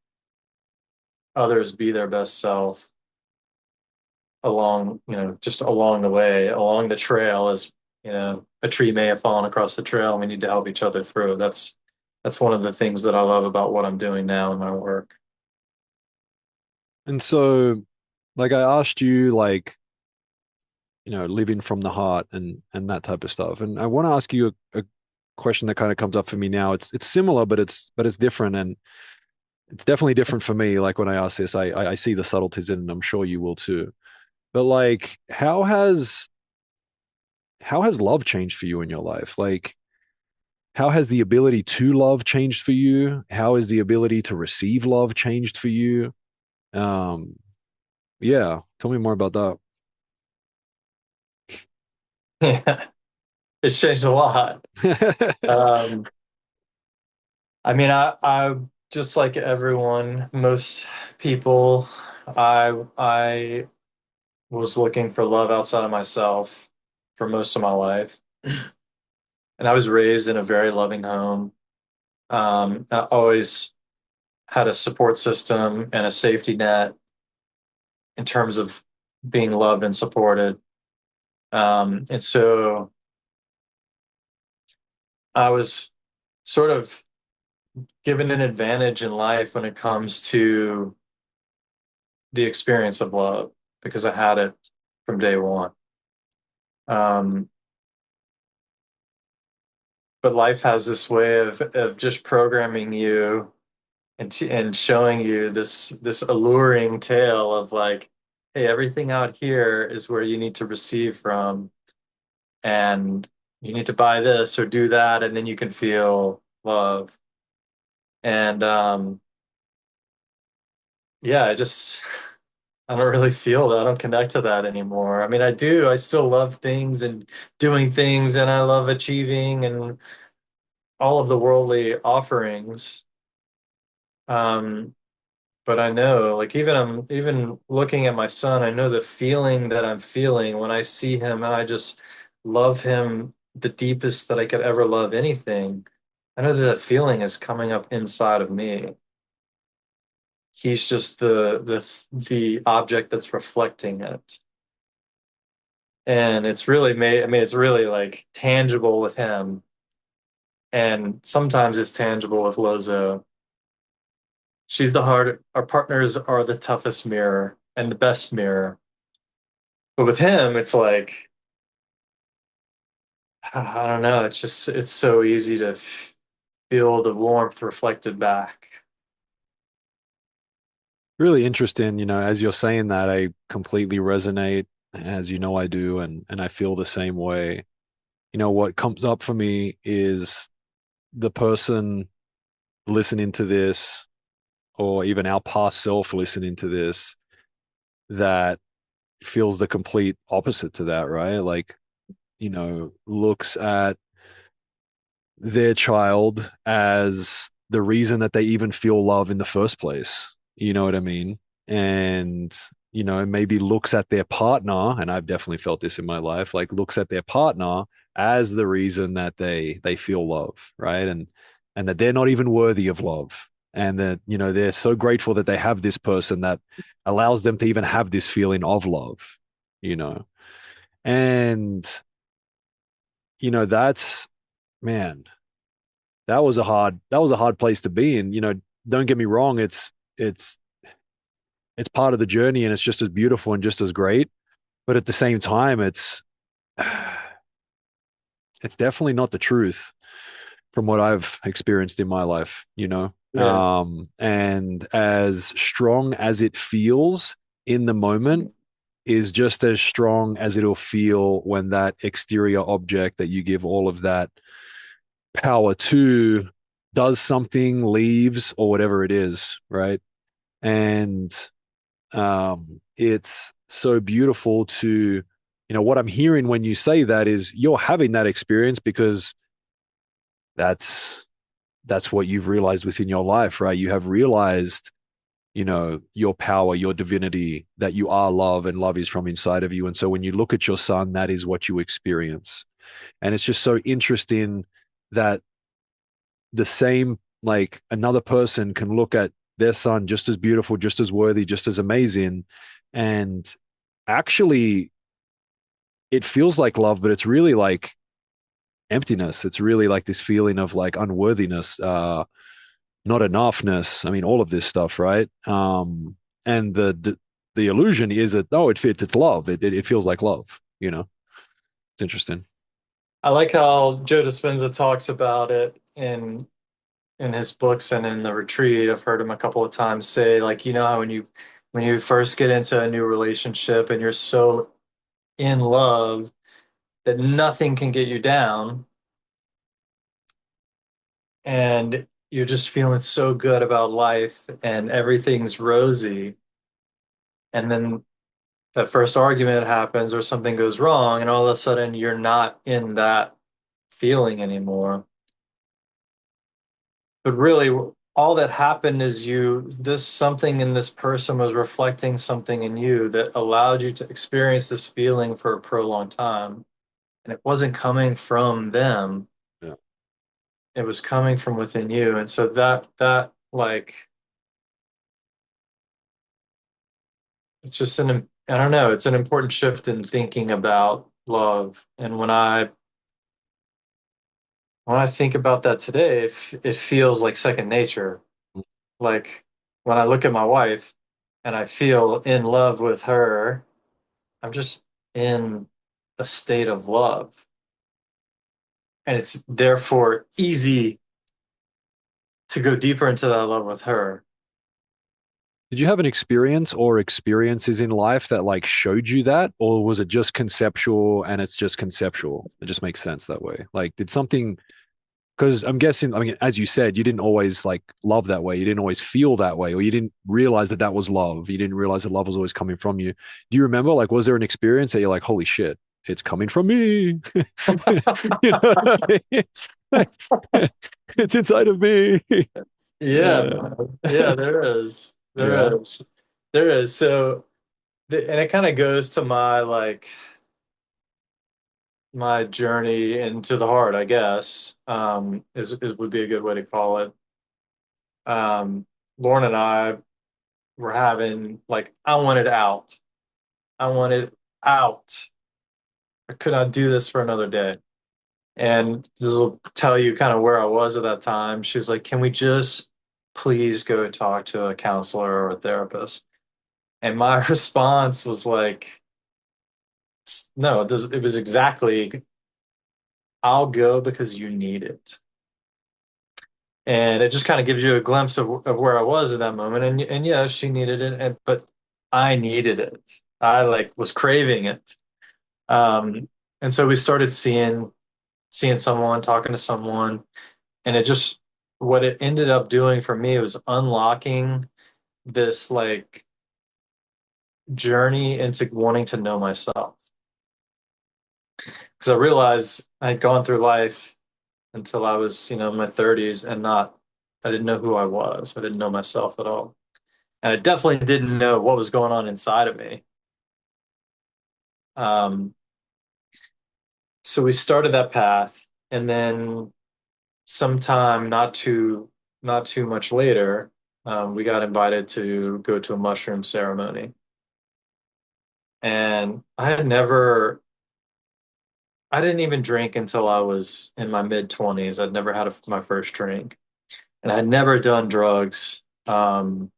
others be their best self along, just along the way, along the trail as, a tree may have fallen across the trail and we need to help each other through. That's one of the things that I love about what I'm doing now in my work. And so, like, I asked you, like, living from the heart and that type of stuff. And I want to ask you a question that kind of comes up for me now. It's similar, but it's different, and it's definitely different for me. Like when I ask this, I see the subtleties in it, and I'm sure you will too. But like, how has love changed for you in your life? Like, how has the ability to love changed for you? How has the ability to receive love changed for you? Um, yeah, tell me more about Yeah, it's changed a lot. that. Um, I mean, I just like everyone, most people, I was looking for love outside of myself for most of my life. And I was raised in a very loving home. I always had a support system and a safety net in terms of being loved and supported. And so I was sort of given an advantage in life when it comes to the experience of love because I had it from day one. Um, but life has this way of just programming you and showing you this alluring tale of like, hey, everything out here is where you need to receive from, and you need to buy this or do that, and then you can feel love. And yeah, I just I don't really feel that. I don't connect to that anymore. I mean, I do. I still love things and doing things, and I love achieving and all of the worldly offerings. Um, but I know, like I'm even looking at my son, I know the feeling that I'm feeling when I see him, and I just love him the deepest that I could ever love anything. I know that that feeling is coming up inside of me. He's just the object that's reflecting it. And it's really made, I mean, it's really like tangible with him. And sometimes it's tangible with Lozo. She's the hard, our partners are the toughest mirror and the best mirror. But with him, it's like, I don't know, it's just, it's so easy to feel the warmth reflected back. Really interesting, as you're saying that, I completely resonate, as you know I do, and I feel the same way. What comes up for me is the person listening to this, or even our past self listening to this, that feels the complete opposite to that, right? Like, looks at their child as the reason that they even feel love in the first place. You know what I mean? And, maybe looks at their partner, and I've definitely felt this in my life, like looks at their partner as the reason that they feel love, right? And that they're not even worthy of love. And that, they're so grateful that they have this person that allows them to even have this feeling of love, you know. And, that's, man, that was a hard place to be in. Don't get me wrong, it's part of the journey, and it's just as beautiful and just as great. But at the same time, it's definitely not the truth from what I've experienced in my life, Yeah. and as strong as it feels in the moment is just as strong as it'll feel when that exterior object that you give all of that power to does something, leaves, or whatever it is, right? And it's so beautiful to, what I'm hearing when you say that is you're having that experience because that's that's what you've realized within your life, right? You have realized, your power, your divinity, that you are love and love is from inside of you. And so when you look at your son, that is what you experience. And it's just so interesting that the same, like another person can look at their son just as beautiful, just as worthy, just as amazing, and actually it feels like love, but it's really like emptiness. It's really like this feeling of like unworthiness, not enoughness. I mean, all of this stuff, right? And the illusion is that, oh, it fits, it's love. It feels like love. It's interesting. I like how Joe Dispenza talks about it in his books and in the retreat. I've heard him a couple of times say, like, you know how when you first get into a new relationship and you're so in love that nothing can get you down, and you're just feeling so good about life and everything's rosy, and then that first argument happens or something goes wrong, and all of a sudden you're not in that feeling anymore. But really, all that happened is this something in this person was reflecting something in you that allowed you to experience this feeling for a prolonged time. And it wasn't coming from them, Yeah. it was coming from within you. And so that like, it's just I don't know, it's an important shift in thinking about love. And when I think about that today, it feels like second nature. Like when I look at my wife and I feel in love with her, I'm just in a state of love. And it's therefore easy to go deeper into that love with her. Did you have an experience or experiences in life that like showed you that, or was it just conceptual and it's just conceptual? It just makes sense that way. Like, did something, because I'm guessing, I mean, as you said, you didn't always like love that way. You didn't always feel that way, or you didn't realize that that was love. You didn't realize that love was always coming from you. Do you remember, like, was there an experience that you're like, holy shit, it's coming from me? You know what I mean? Like, it's inside of me. Yeah, Uh, man. Yeah, there is. yeah. There is. There is. So, and it kind of goes to my like my journey into the heart, I guess, is would be a good way to call it. Um, Lauren and I were having like I wanted out. I wanted out. I could not do this for another day. And this will tell you kind of where I was at that time. She was like, "Can we just please go talk to a counselor or a therapist?" And my response was like, "No, it was exactly, I'll go because you need it." And it just kind of gives you a glimpse of where I was at that moment. And yeah, she needed it, but I needed it. I like was craving it. And so we started seeing someone, talking to someone, and it just what it ended up doing for me was unlocking this like journey into wanting to know myself. Because I realized I had gone through life until I was, in my 30s and I didn't know who I was. I didn't know myself at all. And I definitely didn't know what was going on inside of me. Um, so we started that path, and then sometime not too much later, we got invited to go to a mushroom ceremony. And I didn't even drink until I was in my mid 20s. I'd never had my first drink, and I'd never done drugs. And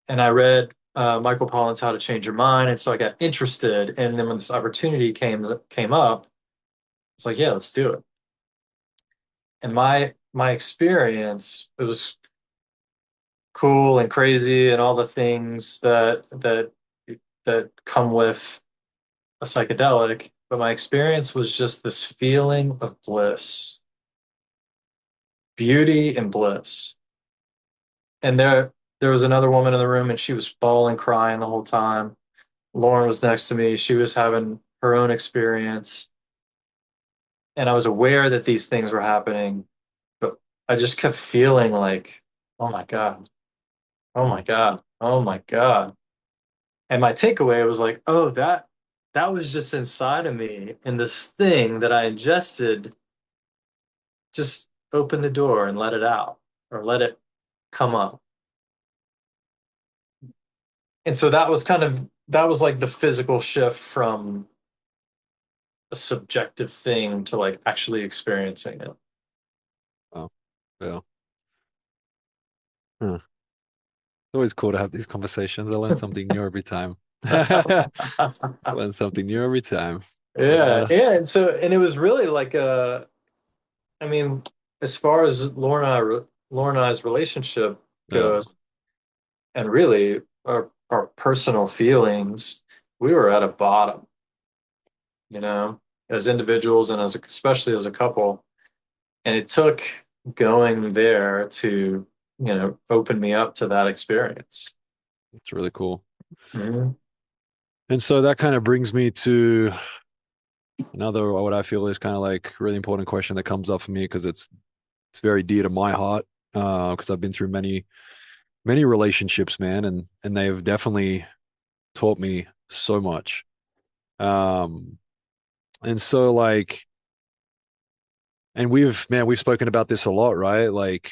I read Michael Pollan's How to Change Your Mind, and so I got interested. And then when this opportunity came up, it's like, yeah, let's do it. And my experience, it was cool and crazy, and all the things that come with a psychedelic. But my experience was just this feeling of bliss, beauty and bliss. And there was another woman in the room, and she was bawling, crying the whole time. Lauren was next to me. She was having her own experience. And I was aware that these things were happening, but I just kept feeling like, oh my God, oh my God, oh my God. And my takeaway was like, oh, that was just inside of me. And this thing that I ingested, just open the door and let it out or let it come up. And so that was like the physical shift from a subjective thing to like actually experiencing it. Oh, yeah. Huh. It's always cool to have these conversations. I learn something new every time. Learn something new every time. But Yeah, yeah, and it was really like I mean, as far as Lauren and I's relationship yeah, goes, and really our personal feelings, we were at a bottom, you know, as individuals and especially as a couple, and it took going there to, open me up to that experience. it's really cool. Mhm. And so that kind of brings me to another what I feel is kind of like really important question that comes up for me because it's very dear to my heart. Because I've been through many relationships, man, and they've definitely taught me so much. Um, and so like, and we've spoken about this a lot, right? Like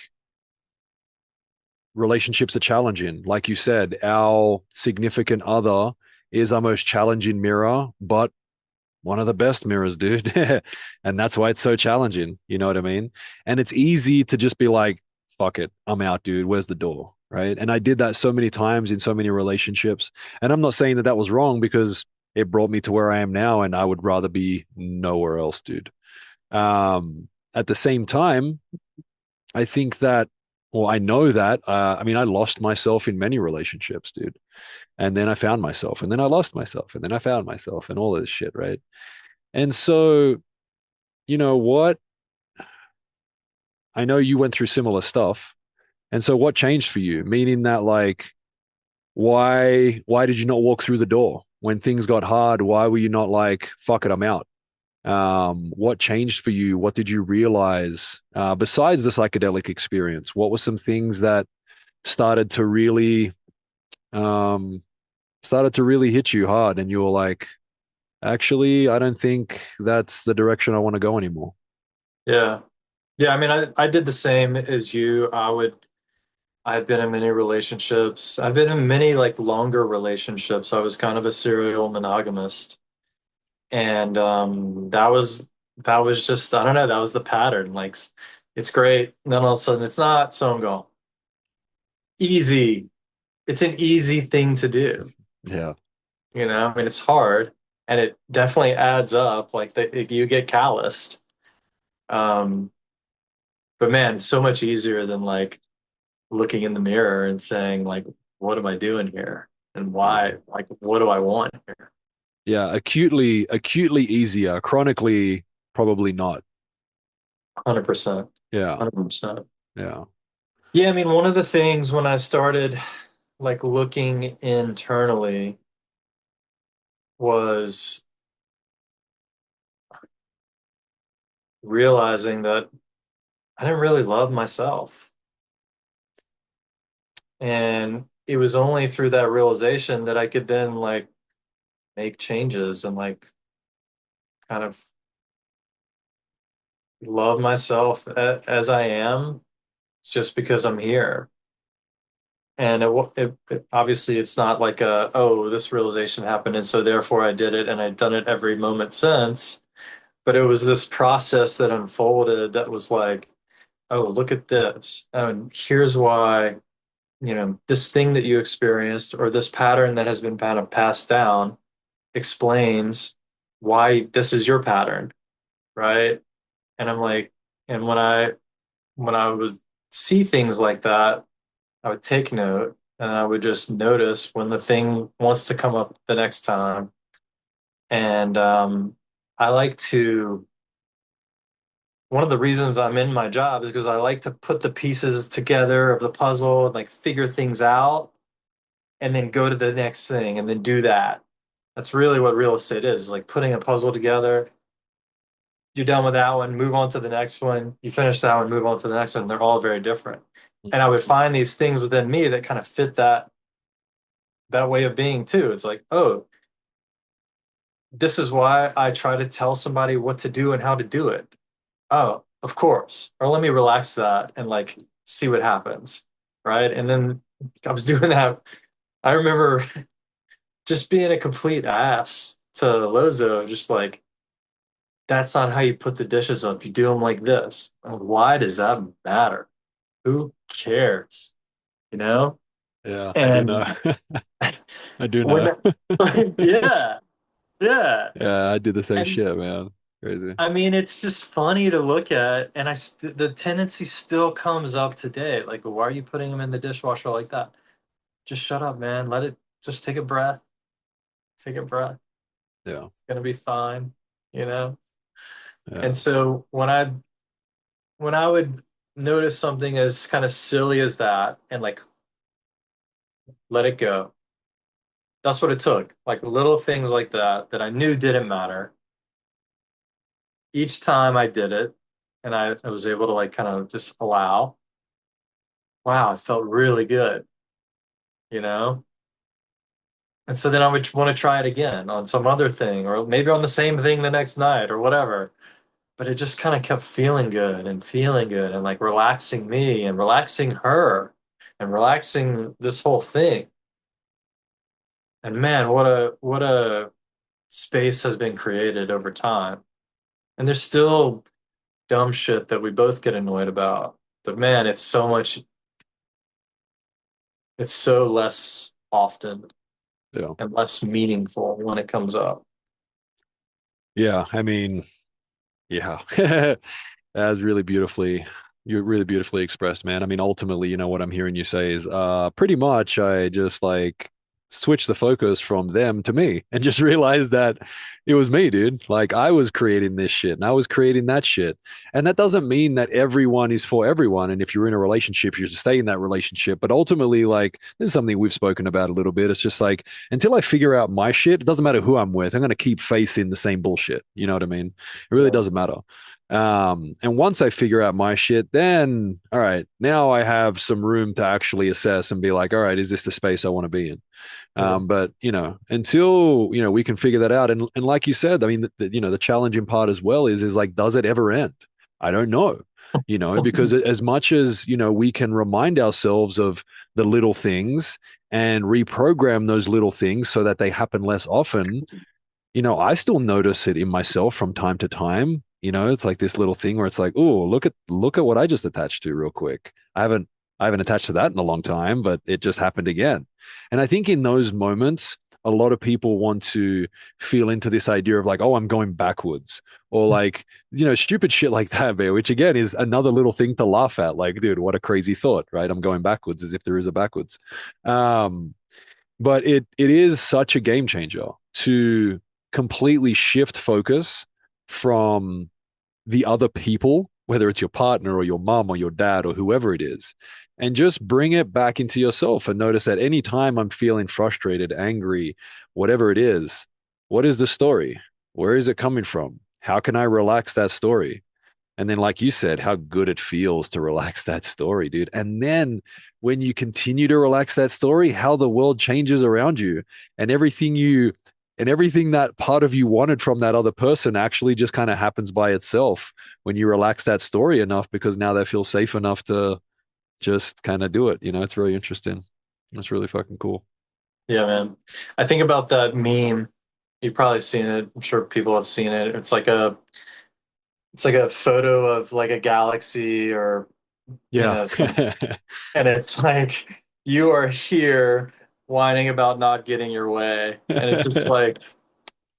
relationships are challenging. Like you said, our significant other is our most challenging mirror, but one of the best mirrors, dude. And that's why it's so challenging. You know what I mean? And it's easy to just be like, fuck it, I'm out, dude. Where's the door? Right. And I did that so many times in so many relationships. And I'm not saying that that was wrong because it brought me to where I am now. And I would rather be nowhere else, dude. At the same time, I think that, well, I know that. I mean, I lost myself in many relationships, dude. And then I found myself, and then I lost myself, and then I found myself, and all this shit, right? And so, you know what? I know you went through similar stuff. And so what changed for you? Meaning that like why did you not walk through the door when things got hard? Why were you not like, fuck it, I'm out? What changed for you? What did you realize besides the psychedelic experience? What were some things that started to really um, hit you hard, and you were like, actually, I don't think that's the direction I want to go anymore. Yeah. Yeah, I mean, I did the same as you. I've been in many relationships. I've been in many like longer relationships. I was kind of a serial monogamist. And that was just, I don't know, that was the pattern. Like it's great. And then all of a sudden it's not, so I'm going. Easy. It's an easy thing to do. Yeah, You know, I mean, it's hard and it definitely adds up. Like you get calloused. Um, but man, it's so much easier than like looking in the mirror and saying like, what am I doing here? And yeah, why? Like, what do I want here? yeah. Acutely easier. Chronically, probably not. 100%. Yeah, 100%. yeah, Yeah, I mean, one of the things when I started like looking internally was realizing that I didn't really love myself. And it was only through that realization that I could then like make changes and like kind of love myself as I am just because I'm here. And obviously it's not like oh, this realization happened and so therefore I did it and I've done it every moment since. But it was this process that unfolded that was like, oh, look at this. And here's why, you know, this thing that you experienced or this pattern that has been kind of passed down explains why this is your pattern, right? And I'm like, and when I would see things like that, I would take note and I would just notice when the thing wants to come up the next time. And I like to one of the reasons I'm in my job is because I like to put the pieces together of the puzzle and like figure things out and then go to the next thing and then do that. That's really what real estate is like putting a puzzle together. You're done with that one, move on to the next one. You finish that one, move on to the next one. They're all very different. And I would find these things within me that kind of fit that way of being too. It's like, oh, this is why I try to tell somebody what to do and how to do it. Oh, of course. Or let me relax that and like see what happens. Right. And then I was doing that. I remember just being a complete ass to Lozo, just like, that's not how you put the dishes up. You do them like this. Why does that matter? Who cares? You know? yeah. I do know. And I do when, know. yeah, yeah. Yeah, I did the same And shit, man. Crazy. I mean, it's just funny to look at, and the tendency still comes up today. Like, why are you putting them in the dishwasher like that? Just shut up, man. Let it. Just take a breath. Take a breath. Yeah, It's gonna be fine, you know. yeah, And so when I would notice something as kind of silly as that, and like let it go. That's what it took. Like little things like that that I knew didn't matter. Each time I did it, and I was able to like kind of just allow. Wow, it felt really good, you know. And so then I would want to try it again on some other thing, or maybe on the same thing the next night, or whatever. But it just kind of kept feeling good, and like relaxing me and relaxing her and relaxing this whole thing. And man, what a space has been created over time. And there's still dumb shit that we both get annoyed about. But man, it's so less often yeah. and less meaningful when it comes up. Yeah, I mean, yeah. That's really beautifully, You're really beautifully expressed, man. I mean, ultimately, what I'm hearing you say is pretty much I just like switched the focus from them to me and just realized that it was me, dude. Like I was creating this shit and I was creating that shit. And that doesn't mean that everyone is for everyone. And if you're in a relationship, you're to stay in that relationship. But ultimately, like this is something we've spoken about a little bit. It's just like until I figure out my shit, it doesn't matter who I'm with. I'm going to keep facing the same bullshit. You know what I mean? It really Yeah. doesn't matter. And once I figure out my shit, then all right, now I have some room to actually assess and be like, all right, is this the space I want to be in? Yeah. But until we can figure that out, and like you said, I mean, the challenging part as well is like, does it ever end? I don't know, because as much as we can remind ourselves of the little things and reprogram those little things so that they happen less often. I still notice it in myself from time to time. It's like this little thing where it's like, oh, look at what I just attached to real quick. I haven't attached to that in a long time, but it just happened again. And I think in those moments, a lot of people want to feel into this idea of like, oh, I'm going backwards, or like, stupid shit like that, man, which again is another little thing to laugh at. Like, dude, what a crazy thought, right? I'm going backwards as if there is a backwards. Um, but it is such a game changer to completely shift focus from the other people, whether it's your partner or your mom or your dad or whoever it is, and just bring it back into yourself and notice that any time I'm feeling frustrated, angry, whatever it is, what is the story? Where is it coming from? How can I relax that story? And then, like you said, how good it feels to relax that story, dude. And then when you continue to relax that story, how the world changes around you and everything that part of you wanted from that other person actually just kind of happens by itself when you relax that story enough because now they feel safe enough to just kind of do it. It's really interesting. It's really fucking cool. Yeah, man. I think about that meme. You've probably seen it. I'm sure people have seen it. It's like a photo of like a galaxy or Yeah. some, and it's like you are here whining about not getting your way. And it's just like,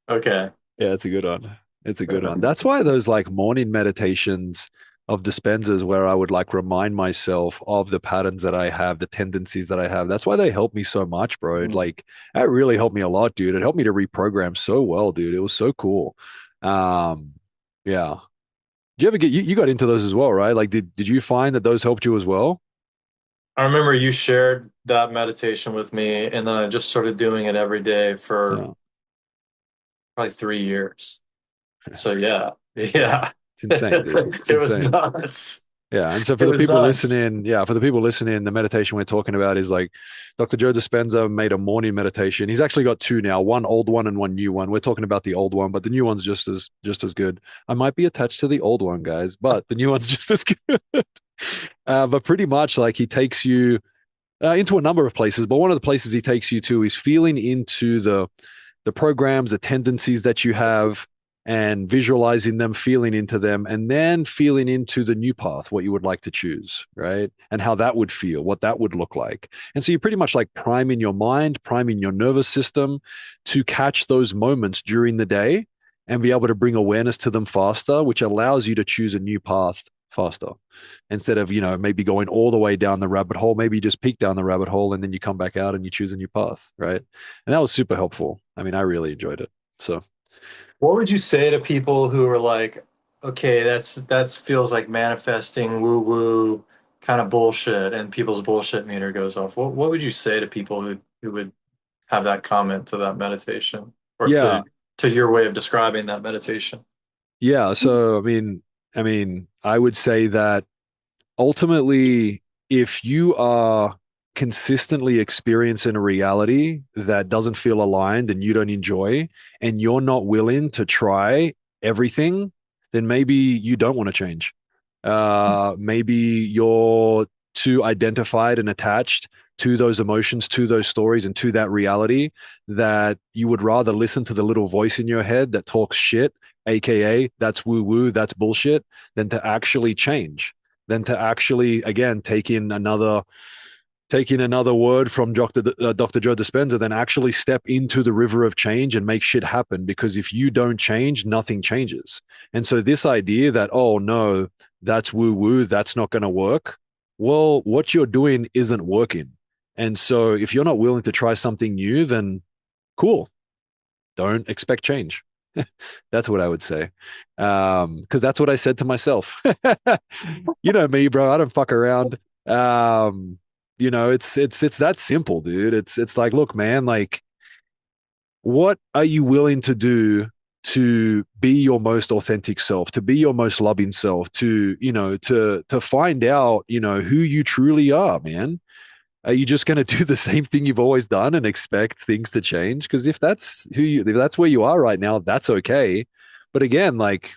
okay. Yeah, it's a good one. It's a good one. That's why those like morning meditations of dispensers where I would like remind myself of the patterns that I have, the tendencies that I have. That's why they help me so much, bro. Like that really helped me a lot, dude. It helped me to reprogram so well, dude. It was so cool. Um, yeah. Did you ever get you got into those as well, right? Like did you find that those helped you as well? I remember you shared that meditation with me, and then I just started doing it every day for Yeah. probably 3 years. So yeah, yeah, It's insane, dude. It's it was insane. nuts. Yeah, and so for It the was people nuts. listening, the meditation we're talking about is like Dr. Joe Dispenza made a morning meditation. He's actually got two now, one old one and one new one. We're talking about the old one, but the new one's just as good. I might be attached to the old one, guys, but the new one's just as good. But pretty much like he takes you into a number of places, but one of the places he takes you to is feeling into the programs, the tendencies that you have, and visualizing them, feeling into them, and then feeling into the new path, what you would like to choose, right? And how that would feel, what that would look like. And so you're pretty much like priming your mind, priming your nervous system to catch those moments during the day and be able to bring awareness to them faster, which allows you to choose a new path faster instead of maybe going all the way down the rabbit hole. Maybe you just peek down the rabbit hole and then you come back out and you choose a new path, right? And that was super helpful. I mean, I really enjoyed it. So What would you say to people who are like, okay, that's feels like manifesting woo woo kind of bullshit, and people's bullshit meter goes off? What would you say to people who would have that comment to that meditation or yeah, to your way of describing that meditation? yeah. So I mean, I would say that ultimately, if you are consistently experiencing a reality that doesn't feel aligned and you don't enjoy, and you're not willing to try everything, then maybe you don't want to change. Maybe you're too identified and attached to those emotions, to those stories, and to that reality that you would rather listen to the little voice in your head that talks shit, aka that's woo woo, that's bullshit, than to actually change, than to actually, again, take in another taking another word from Dr. Joe Dispenza, then actually step into the river of change and make shit happen. Because if you don't change, nothing changes. And so this idea that, oh no, that's woo woo, that's not going to work. Well, what you're doing isn't working. And so if you're not willing to try something new, then cool, don't expect change. That's what I would say. Because that's what I said to myself. You know me, bro. I don't fuck around. Um, it's that simple, dude. It's like, look, man, like, what are you willing to do to be your most authentic self, to be your most loving self, to find out, who you truly are, man? Are you just going to do the same thing you've always done and expect things to change? Because if that's where you are right now, that's okay. But again, like,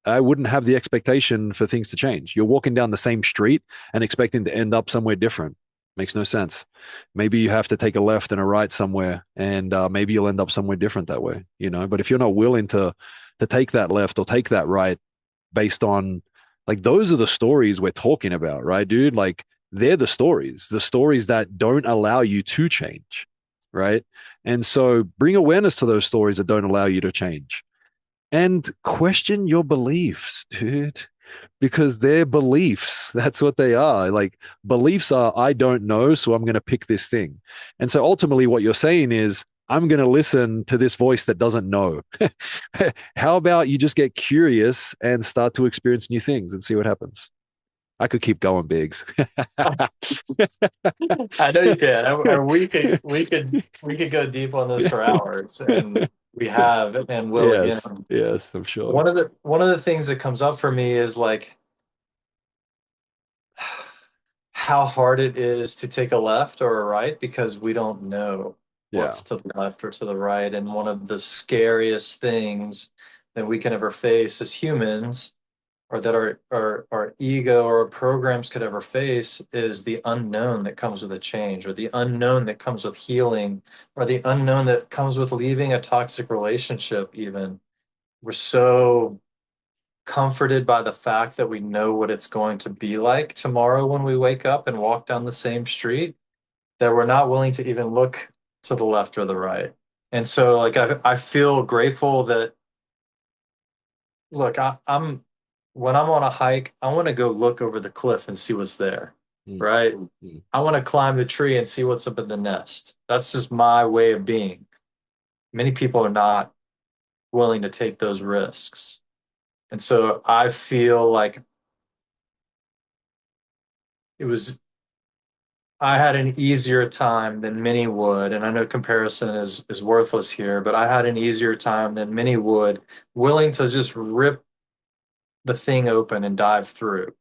I wouldn't have the expectation for things to change. You're walking down the same street and expecting to end up somewhere different. Makes no sense. Maybe you have to take a left and a right somewhere, and maybe you'll end up somewhere different that way. But if you're not willing to take that left or take that right based on, like, those are the stories we're talking about, right, dude? Like, they're the stories that don't allow you to change, right? And so bring awareness to those stories that don't allow you to change and question your beliefs, dude, because they're beliefs. That's what they are. Like, beliefs are, I don't know, so I'm going to pick this thing. And so ultimately, what you're saying is, I'm going to listen to this voice that doesn't know. How about you just get curious and start to experience new things and see what happens? I could keep going, Biggs. I know you can. And we could go deep on this for hours, and we have and will again. Yes, yes, I'm sure. One of the things that comes up for me is like how hard it is to take a left or a right because we don't know Yeah, what's to the left or to the right. And one of the scariest things that we can ever face as humans, or that our ego or our programs could ever face, is the unknown that comes with a change, or the unknown that comes with healing, or the unknown that comes with leaving a toxic relationship even. We're so comforted by the fact that we know what it's going to be like tomorrow when we wake up and walk down the same street, that we're not willing to even look to the left or the right. And so like I feel grateful that, look, I'm when I'm on a hike, I want to go look over the cliff and see what's there, mm, right? mm, I want to climb the tree and see what's up in the nest. That's just my way of being. Many people are not willing to take those risks. And so I feel like it was I had an easier time than many would, and I know comparison is worthless here, but I had an easier time than many would, willing to just rip the thing open and dive through,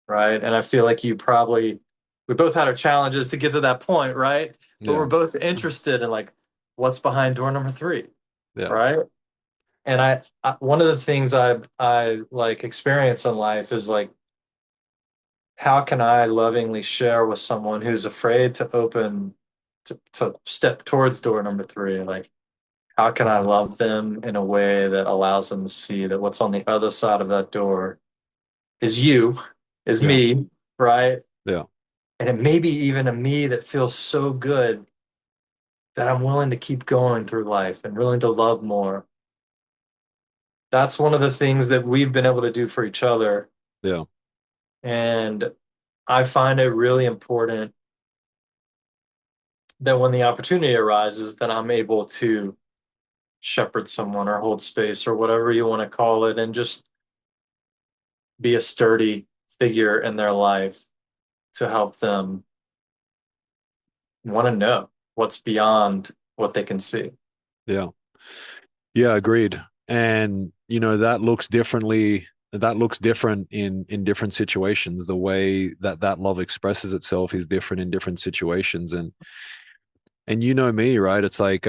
right? And I feel like we both had our challenges to get to that point, right? But yeah, we're both interested in like what's behind door number three, yeah, right? And one of the things I like experience in life is like, how can I lovingly share with someone who's afraid to to step towards door number three? Like, how can I love them in a way that allows them to see that what's on the other side of that door is you, is yeah, me, right? yeah, And it may be even a me that feels so good that I'm willing to keep going through life and willing to love more. That's one of the things that we've been able to do for each other. yeah, And I find it really important that when the opportunity arises, that I'm able to shepherd someone or hold space or whatever you want to call it, and just be a sturdy figure in their life to help them want to know what's beyond what they can see. yeah. Yeah, agreed. And that looks different in different situations. The way that that love expresses itself is different in different situations. And you know me, right? It's like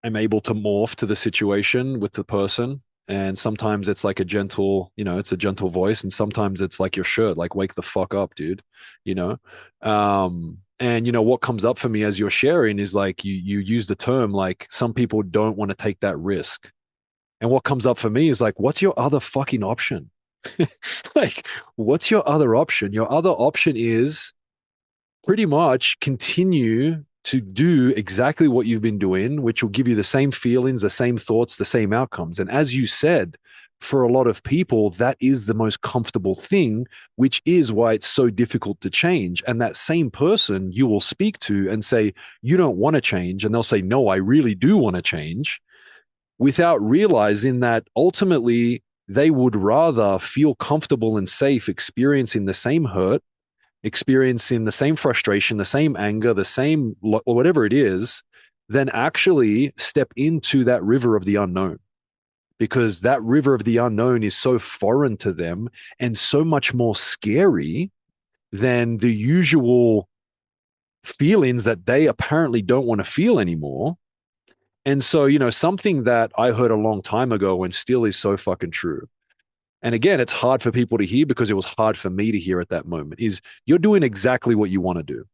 I'm able to morph to the situation with the person. And sometimes it's like it's a gentle voice. And sometimes it's like your shirt, like, wake the fuck up, dude. You know? And what comes up for me as you're sharing is like you use the term like some people don't want to take that risk. And what comes up for me is like, what's your other fucking option? Like, what's your other option? Your other option is pretty much continue to do exactly what you've been doing, which will give you the same feelings, the same thoughts, the same outcomes. And as you said, for a lot of people, that is the most comfortable thing, which is why it's so difficult to change. And that same person you will speak to and say, you don't want to change. And they'll say, no, I really do want to change, without realizing that ultimately they would rather feel comfortable and safe experiencing the same hurt, experiencing the same frustration, the same anger, the same whatever it is, then actually step into that river of the unknown. Because that river of the unknown is so foreign to them and so much more scary than the usual feelings that they apparently don't want to feel anymore. And so, something that I heard a long time ago and still is so fucking true. And again, it's hard for people to hear because it was hard for me to hear at that moment is you're doing exactly what you want to do.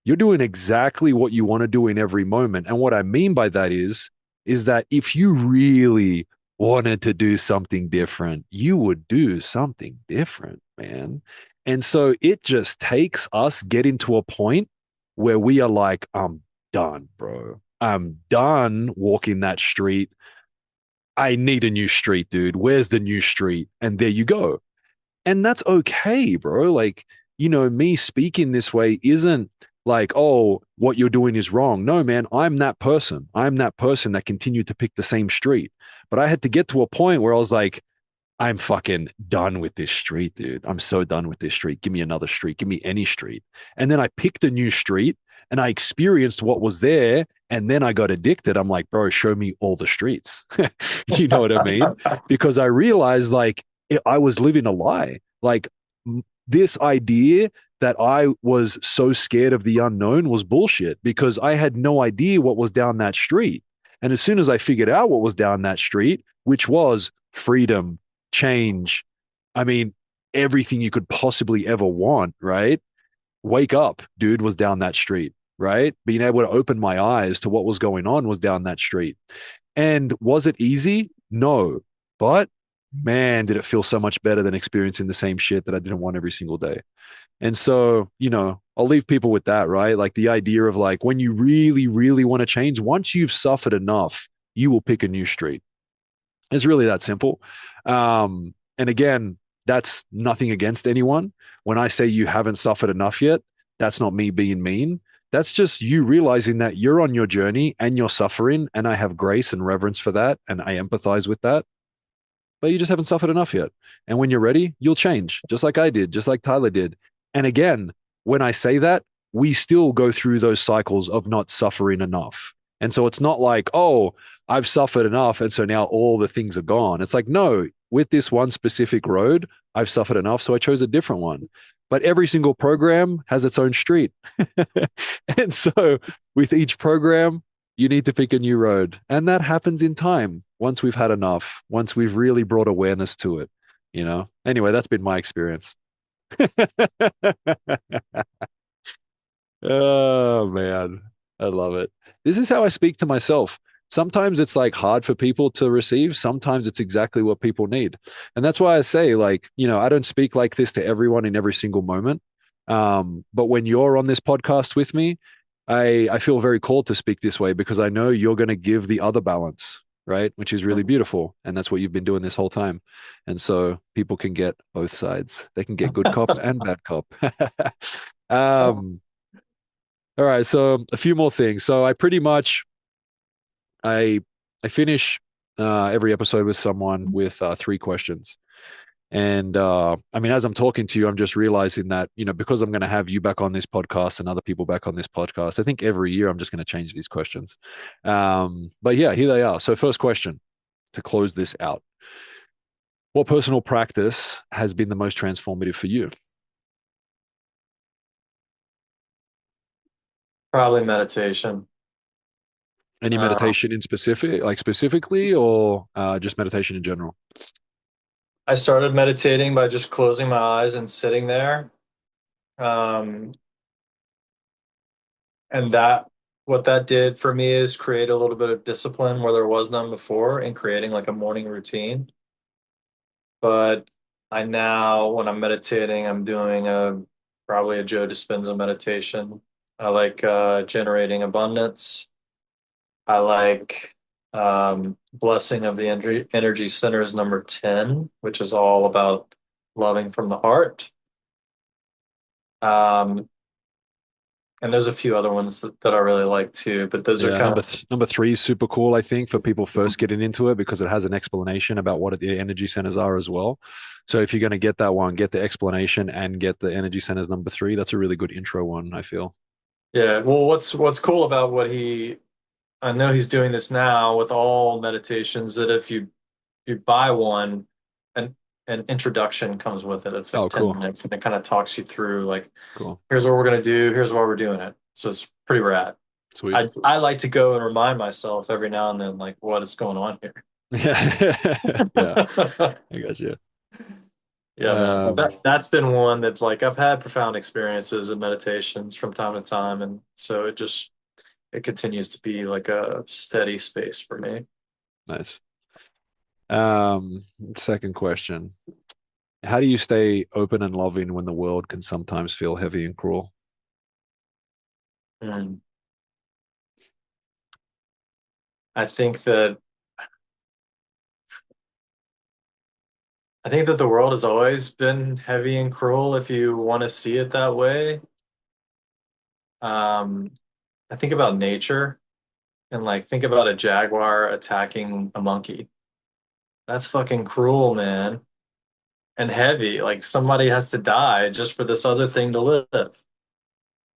You're doing exactly what you want to do in every moment. And what I mean by that is that if you really wanted to do something different, you would do something different, man. And so it just takes us getting to a point where we are like, I'm done, bro. I'm done walking that street. I need a new street, dude. Where's the new street? And there you go. And that's okay, bro. Like, me speaking this way isn't like, oh, what you're doing is wrong. No, man, I'm that person. I'm that person that continued to pick the same street. But I had to get to a point where I was like, I'm fucking done with this street, dude. I'm so done with this street. Give me another street. Give me any street. And then I picked a new street and I experienced what was there. And then I got addicted. I'm like, bro, show me all the streets. You know what I mean? Because I realized like I was living a lie. Like this idea that I was so scared of the unknown was bullshit because I had no idea what was down that street. And as soon as I figured out what was down that street, which was freedom, change. I mean, everything you could possibly ever want, right? Wake up, dude, was down that street, right? Being able to open my eyes to what was going on was down that street. And was it easy? No. But man, did it feel so much better than experiencing the same shit that I didn't want every single day. And so, I'll leave people with that, right? Like the idea of like when you really, really want to change, once you've suffered enough, you will pick a new street. It's really that simple. And again, that's nothing against anyone. When I say you haven't suffered enough yet, that's not me being mean. That's just you realizing that you're on your journey and you're suffering. And I have grace and reverence for that. And I empathize with that, but you just haven't suffered enough yet. And when you're ready, you'll change, just like I did, just like Tyler did. And again, when I say that, we still go through those cycles of not suffering enough. And so it's not like, oh, I've suffered enough. And so now all the things are gone. It's like, no, with this one specific road, I've suffered enough. So I chose a different one. But every single program has its own street. And so with each program, you need to pick a new road. And that happens in time once we've had enough, once we've really brought awareness to it. Anyway, that's been my experience. Oh, man. I love it. This is how I speak to myself. Sometimes it's like hard for people to receive. Sometimes it's exactly what people need. And that's why I say, like, I don't speak like this to everyone in every single moment. But when you're on this podcast with me, I feel very called to speak this way because I know you're going to give the other balance, right? Which is really beautiful. And that's what you've been doing this whole time. And so people can get both sides. They can get good cop and bad cop. um, all right, so a few more things. So I pretty much I I finish every episode with someone with three questions. And I mean, as I'm talking to you, I'm just realizing that, because I'm going to have you back on this podcast and other people back on this podcast, I think every year I'm just going to change these questions. But yeah, here they are. So, first question to close this out: what personal practice has been the most transformative for you? Probably meditation. Any Uh, meditation in specific, like specifically, or just meditation in general? I started meditating by just closing my eyes and sitting there. Um, and what that did for me is create a little bit of discipline where there was none before in creating like a morning routine. But I now, when I'm meditating, I'm doing a probably a Joe Dispenza meditation. I like generating abundance. I like Blessing of the Energy Centers number 10, which is all about loving from the heart. Um, and there's a few other ones that I really like too, but those are Yeah, kind of number three is super cool, I think, for people first getting into it because it has an explanation about what the energy centers are as well. So if you're going to get that one, get the explanation and get the energy centers number three. That's a really good intro one, I feel. yeah. Well, what's cool about what I know he's doing this now with all meditations that if you buy one, an an introduction comes with it. It's like Oh, 10 cool. minutes and it kind of talks you through like, Cool. here's what we're gonna do, here's why we're doing it. So it's pretty rad. Sweet. I like to go and remind myself every now and then like what is going on here. Yeah. Yeah. I got you. Yeah, man. But Um, that's been one that like I've had profound experiences in meditations from time to time, and so it continues to be like a steady space for me. nice. Um, Second question. How do you stay open and loving when the world can sometimes feel heavy and cruel? Mm. I think that I think that the world has always been heavy and cruel if you want to see it that way. Um, I think about nature and like think about a jaguar attacking a monkey. That's fucking cruel, man. And heavy. Like somebody has to die just for this other thing to live.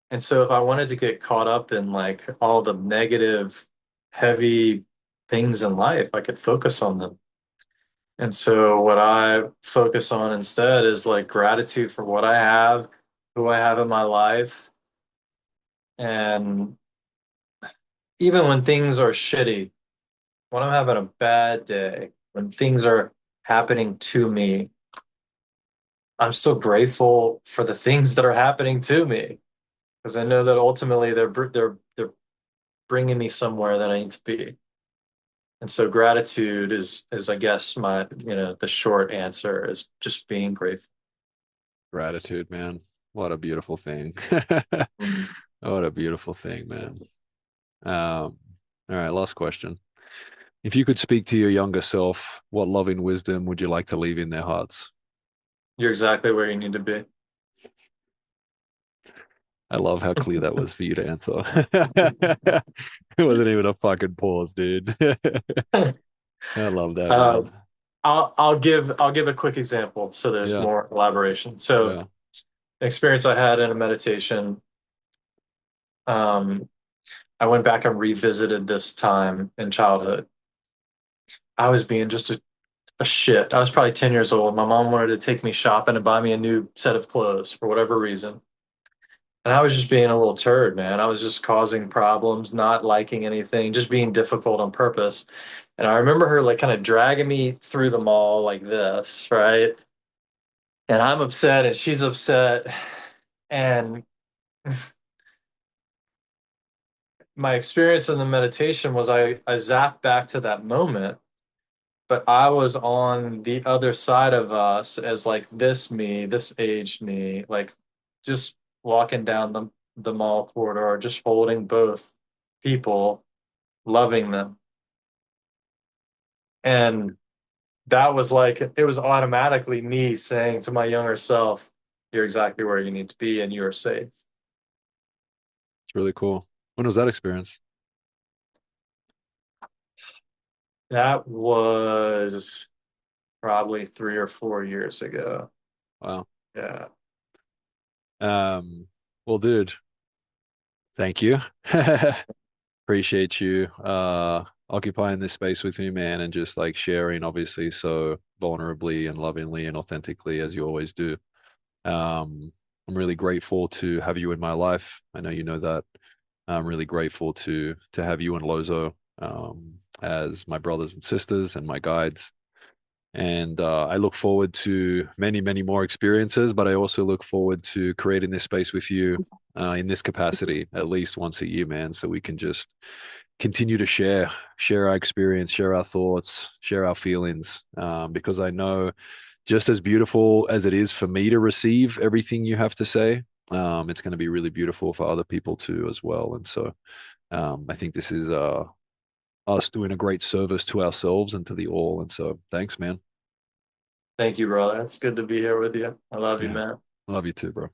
And so if I wanted to get caught up in like all the negative, heavy things in life, I could focus on them. And so what I focus on instead is like gratitude for what I have, who I have in my life. And even when things are shitty, when I'm having a bad day, when things are happening to me, I'm still grateful for the things that are happening to me because I know that ultimately they're bringing me somewhere that I need to be. And so gratitude is I guess my, the short answer is just being grateful. Gratitude, man. What a beautiful thing. What a beautiful thing, man. All right, last question. If you could speak to your younger self, what loving wisdom would you like to leave in their hearts? You're exactly where you need to be. I love how clear that was for you to answer. It wasn't even a fucking pause, dude. I love that, man. Um, I'll give a quick example so there's Yeah, more elaboration. So yeah. an experience I had in a meditation, um, I went back and revisited this time in childhood. I was being just a shit. I was probably 10 years old. My mom wanted to take me shopping and buy me a new set of clothes for whatever reason. And I was just being a little turd, man. I was just causing problems, not liking anything, just being difficult on purpose. And I remember her like kind of dragging me through the mall like this, right? And I'm upset and she's upset. And my experience in the meditation was I zapped back to that moment, but I was on the other side of us as like this me, this aged me, like just walking down the mall corridor, just holding both people, loving them. And that was like it was automatically me saying to my younger self, you're exactly where you need to be and you're safe. It's really cool. When was that experience? That was probably 3 or 4 years ago. Wow. Yeah. Um, well, dude, thank you. Appreciate you occupying this space with me, man, and just like sharing obviously so vulnerably and lovingly and authentically as you always do. I'm really grateful to have you in my life. I know you know that. I'm really grateful to have you and Lozo as my brothers and sisters and my guides. And I look forward to many, many more experiences, but I also look forward to creating this space with you in this capacity at least once a year, man, so we can just continue to share our experience, share our thoughts, share our feelings, because I know just as beautiful as it is for me to receive everything you have to say, It's going to be really beautiful for other people too as well. And so I think this is us doing a great service to ourselves and to the all. And so thanks, man. Thank you, brother. It's good to be here with you. I love you, Yeah. man. I love you too, bro.